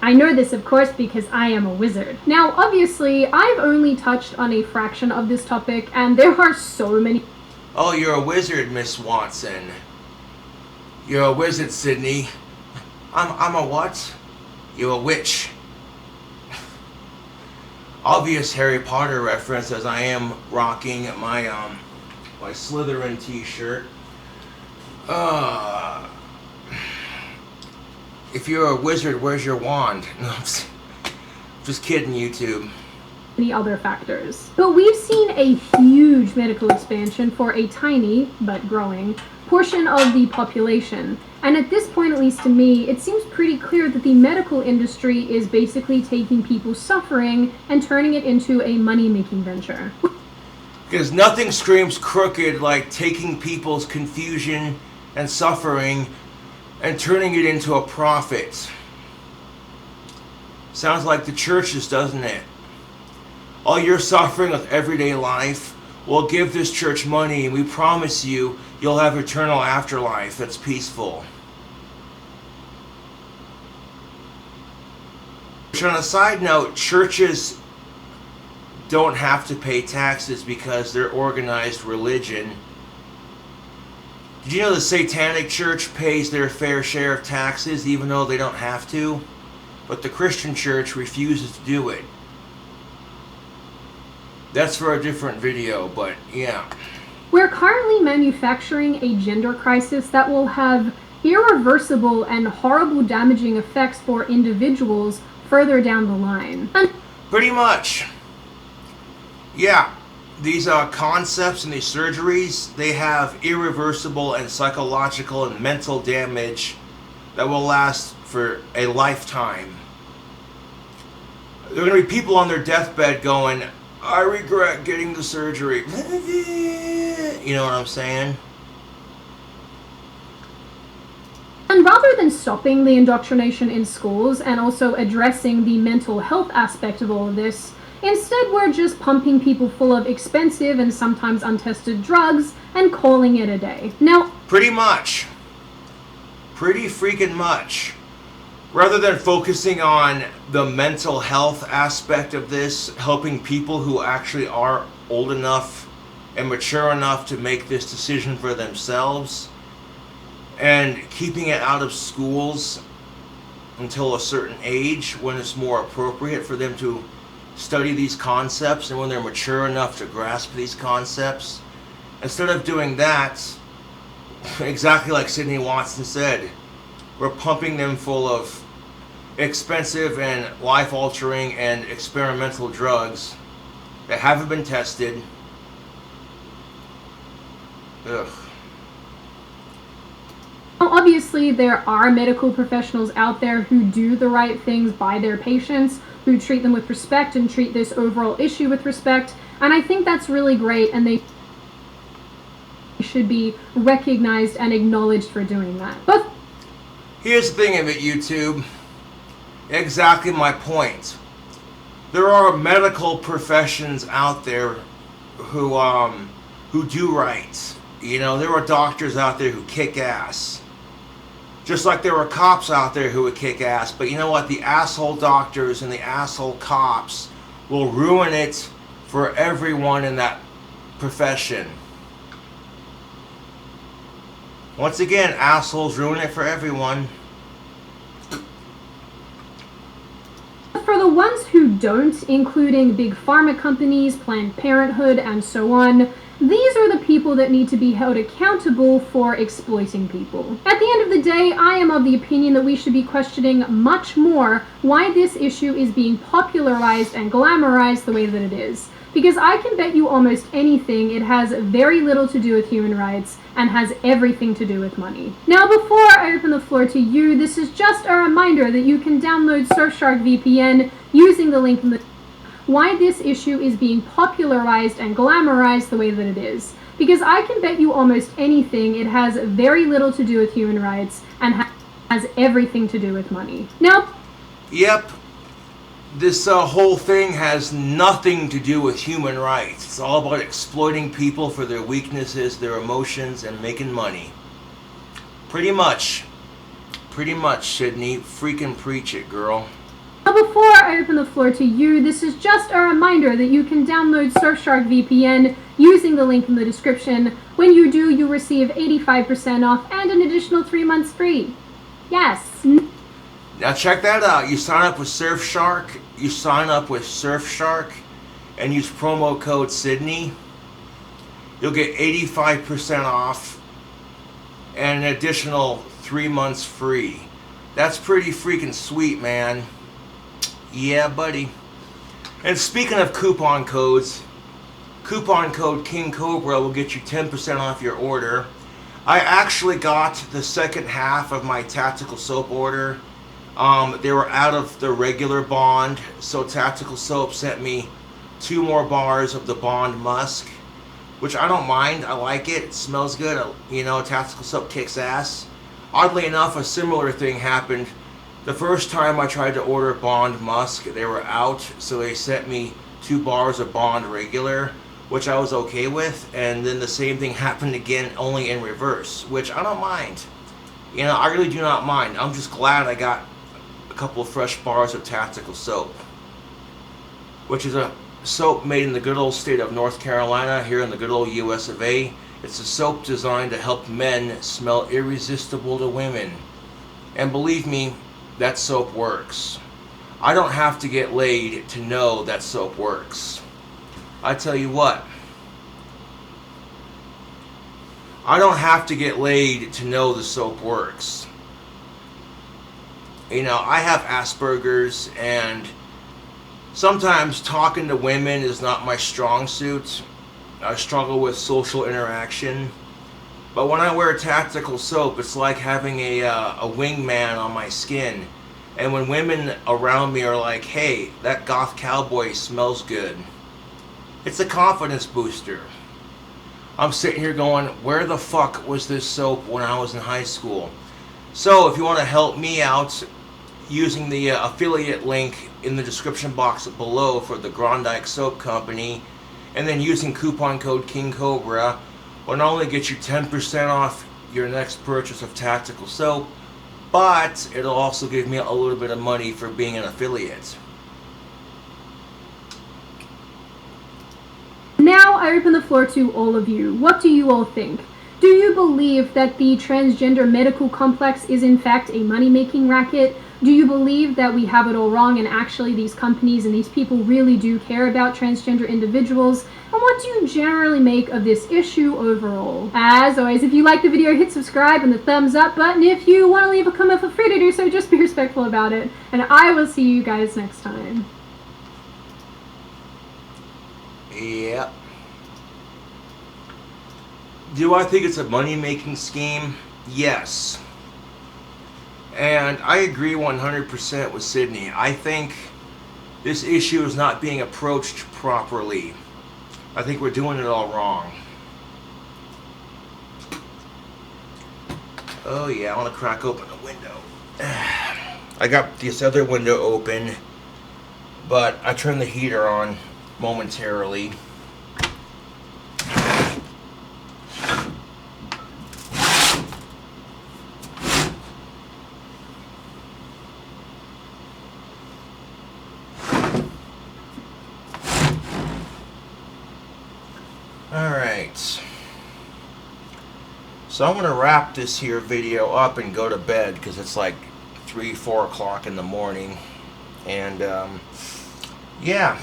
I know this, of course, because I am a wizard. Now, obviously, I've only touched on a fraction of this topic, and there are so many. Oh, you're a wizard, Miss Watson. You're a wizard, Sydney. I'm a what? You're a witch. Obvious Harry Potter reference, as I am rocking my my Slytherin t-shirt. If you're a wizard, where's your wand? No, I'm just kidding, YouTube. many other factors. But we've seen a huge medical expansion for a tiny, but growing, portion of the population. And at this point, at least to me, it seems pretty clear that the medical industry is basically taking people's suffering and turning it into a money-making venture. Because nothing screams crooked like taking people's confusion and suffering and turning it into a profit. Sounds like the churches, doesn't it? All your suffering with everyday life, we'll give this church money and we promise you you'll have eternal afterlife that's peaceful. On a side note, churches don't have to pay taxes because they're organized religion. Did you know the Satanic Church pays their fair share of taxes even though they don't have to? But the Christian Church refuses to do it. That's for a different video, but yeah. We're currently manufacturing a gender crisis that will have irreversible and horrible damaging effects for individuals further down the line. Pretty much. Yeah, these concepts and these surgeries, they have irreversible and psychological and mental damage that will last for a lifetime. There are going to be people on their deathbed going, I regret getting the surgery. You know what I'm saying? And rather than stopping the indoctrination in schools and also addressing the mental health aspect of all of this, instead we're just pumping people full of expensive and sometimes untested drugs and calling it a day. Now, pretty much. Pretty freaking much. Rather than focusing on the mental health aspect of this, helping people who actually are old enough and mature enough to make this decision for themselves, and keeping it out of schools until a certain age when it's more appropriate for them to study these concepts and when they're mature enough to grasp these concepts. Instead of doing that, exactly like Sydney Watson said, we're pumping them full of expensive and life-altering and experimental drugs that haven't been tested. Ugh. Obviously, there are medical professionals out there who do the right things by their patients, who treat them with respect and treat this overall issue with respect, and I think that's really great, and they should be recognized and acknowledged for doing that. But here's the thing of it, YouTube. Exactly my point. There are medical professions out there who do right. You know, there are doctors out there who kick ass. Just like there were cops out there who would kick ass. But you know what? The asshole doctors and the asshole cops will ruin it for everyone in that profession. Once again, assholes ruin it for everyone. for the ones who don't, including big pharma companies, Planned Parenthood, and so on, these are the people that need to be held accountable for exploiting people. At the end of the day, I am of the opinion that we should be questioning much more why this issue is being popularized and glamorized the way that it is. Because I can bet you almost anything it has very little to do with human rights and has everything to do with money. Now, before I open the floor to you, this is just a reminder that you can download Surfshark VPN using the link in the why this issue is being popularized and glamorized the way that it is. Because I can bet you almost anything it has very little to do with human rights and has everything to do with money. Now, yep, this whole thing has nothing to do with human rights. It's all about exploiting people for their weaknesses, their emotions, and making money. Pretty much, Sydney. Freaking preach it, girl. Now, before I open the floor to you, this is just a reminder that you can download Surfshark VPN using the link in the description. When you do, you receive 85% off and an additional 3 months free. Yes. Now check that out. You sign up with Surfshark, and use promo code Sydney. You'll get 85% off and an additional 3 months free. That's pretty freaking sweet, man. Yeah, buddy. And speaking of coupon codes, coupon code King Cobra will get you 10% off your order. I actually got the second half of my tactical soap order. They were out of the regular Bond, so Tactical Soap sent me 2 more bars of the Bond Musk, which I don't mind. I like it. It smells good. You know, Tactical Soap kicks ass. Oddly enough, a similar thing happened the first time I tried to order Bond Musk. They were out, so they sent me 2 bars of Bond regular, which I was okay with, and then the same thing happened again, only in reverse, which I don't mind. You know, I really do not mind. I'm just glad I got a couple of fresh bars of Tactical Soap, which is a soap made in the good old state of North Carolina, here in the good old US of A. It's a soap designed to help men smell irresistible to women. And believe me, that soap works. I don't have to get laid to know that soap works. I tell you what, I don't have to get laid to know the soap works. You know, I have Asperger's, and sometimes talking to women is not my strong suit. I struggle with social interaction. But when I wear Tactical Soap, it's like having a wingman on my skin. And when women around me are like, hey, that goth cowboy smells good, it's a confidence booster. I'm sitting here going, where the fuck was this soap when I was in high school? So if you want to help me out using the affiliate link in the description box below for the Grondike Soap Company, and then using coupon code King Cobra, will not only get you 10% off your next purchase of Tactical Soap, but it'll also give me a little bit of money for being an affiliate. Now I open the floor to all of you. What do you all think? Do you believe that the transgender medical complex is in fact a money-making racket? Do you believe that we have it all wrong and actually these companies and these people really do care about transgender individuals? And what do you generally make of this issue overall? As always, if you like the video, hit subscribe and the thumbs up button. If you want to leave a comment, feel free to do so. Just be respectful about it. And I will see you guys next time. Yep. Do I think it's a money-making scheme? Yes. And I agree 100% with Sydney. I think this issue is not being approached properly. I think we're doing it all wrong. Oh yeah, I want to crack open the window. I got this other window open, but I turned the heater on momentarily. Alright, so I'm going to wrap this here video up and go to bed because it's like 3-4 o'clock in the morning, and yeah.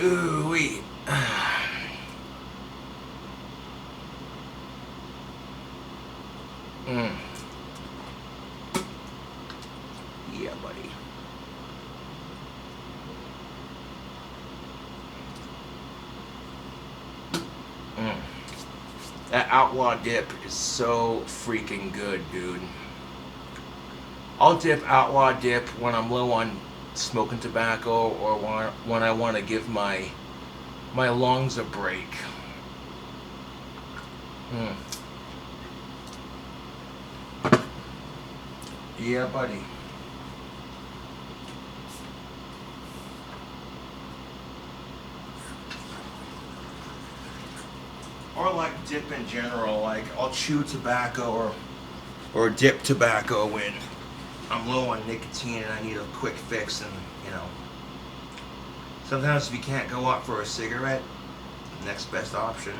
Ooh-wee. Yeah, buddy. That Outlaw dip is so freaking good, dude. I'll dip Outlaw dip when I'm low on smoking tobacco or when I want to give my lungs a break. Yeah, buddy. Or like dip in general, like I'll chew tobacco or dip tobacco when I'm low on nicotine and I need a quick fix, and you know. Sometimes if you can't go out for a cigarette, next best option.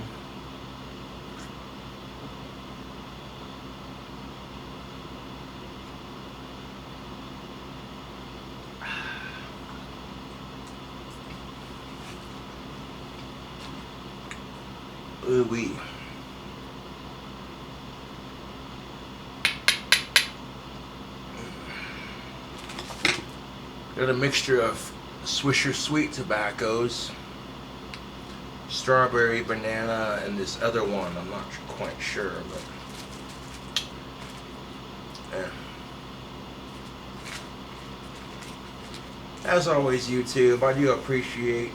Ooh. Ooh-wee. Got a mixture of Swisher Sweet tobaccos, strawberry, banana, and this other one. I'm not quite sure, but as always, YouTube, I do appreciate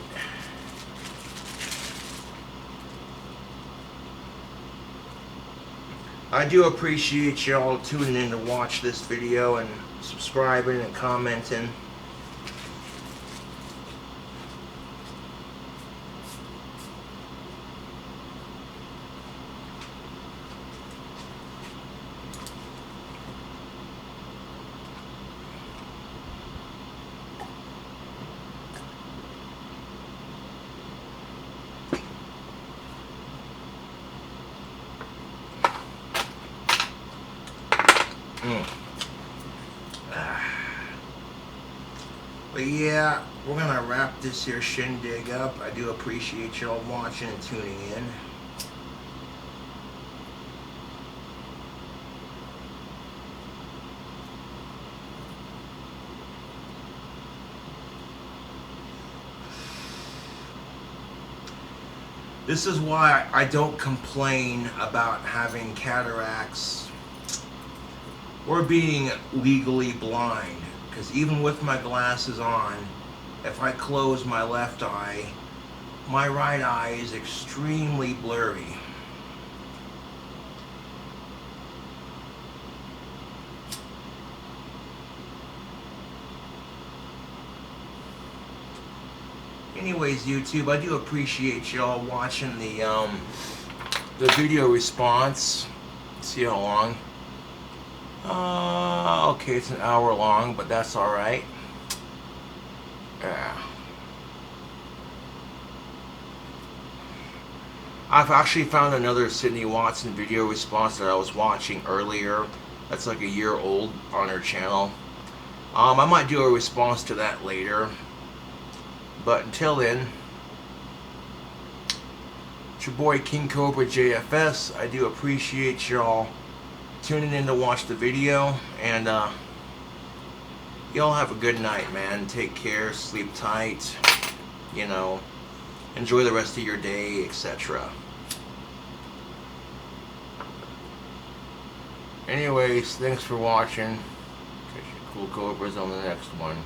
y'all tuning in to watch this video and subscribing and commenting. But yeah, we're gonna wrap this here shindig up. I do appreciate y'all watching and tuning in. This is why I don't complain about having cataracts or being legally blind. Because even with my glasses on, if I close my left eye, my right eye is extremely blurry. Anyways, YouTube, I do appreciate y'all watching the video response. Let's see how long. Okay, it's an hour long, but that's alright. Yeah. I've actually found another Sydney Watson video response that I was watching earlier. That's like a year old on her channel. I might do a response to that later. But until then, it's your boy King Cobra JFS. I do appreciate y'all tuning in to watch the video, and y'all have a good night, man. Take care, sleep tight, you know, enjoy the rest of your day, etc. Anyways, thanks for watching. Catch your cool cobras on the next one.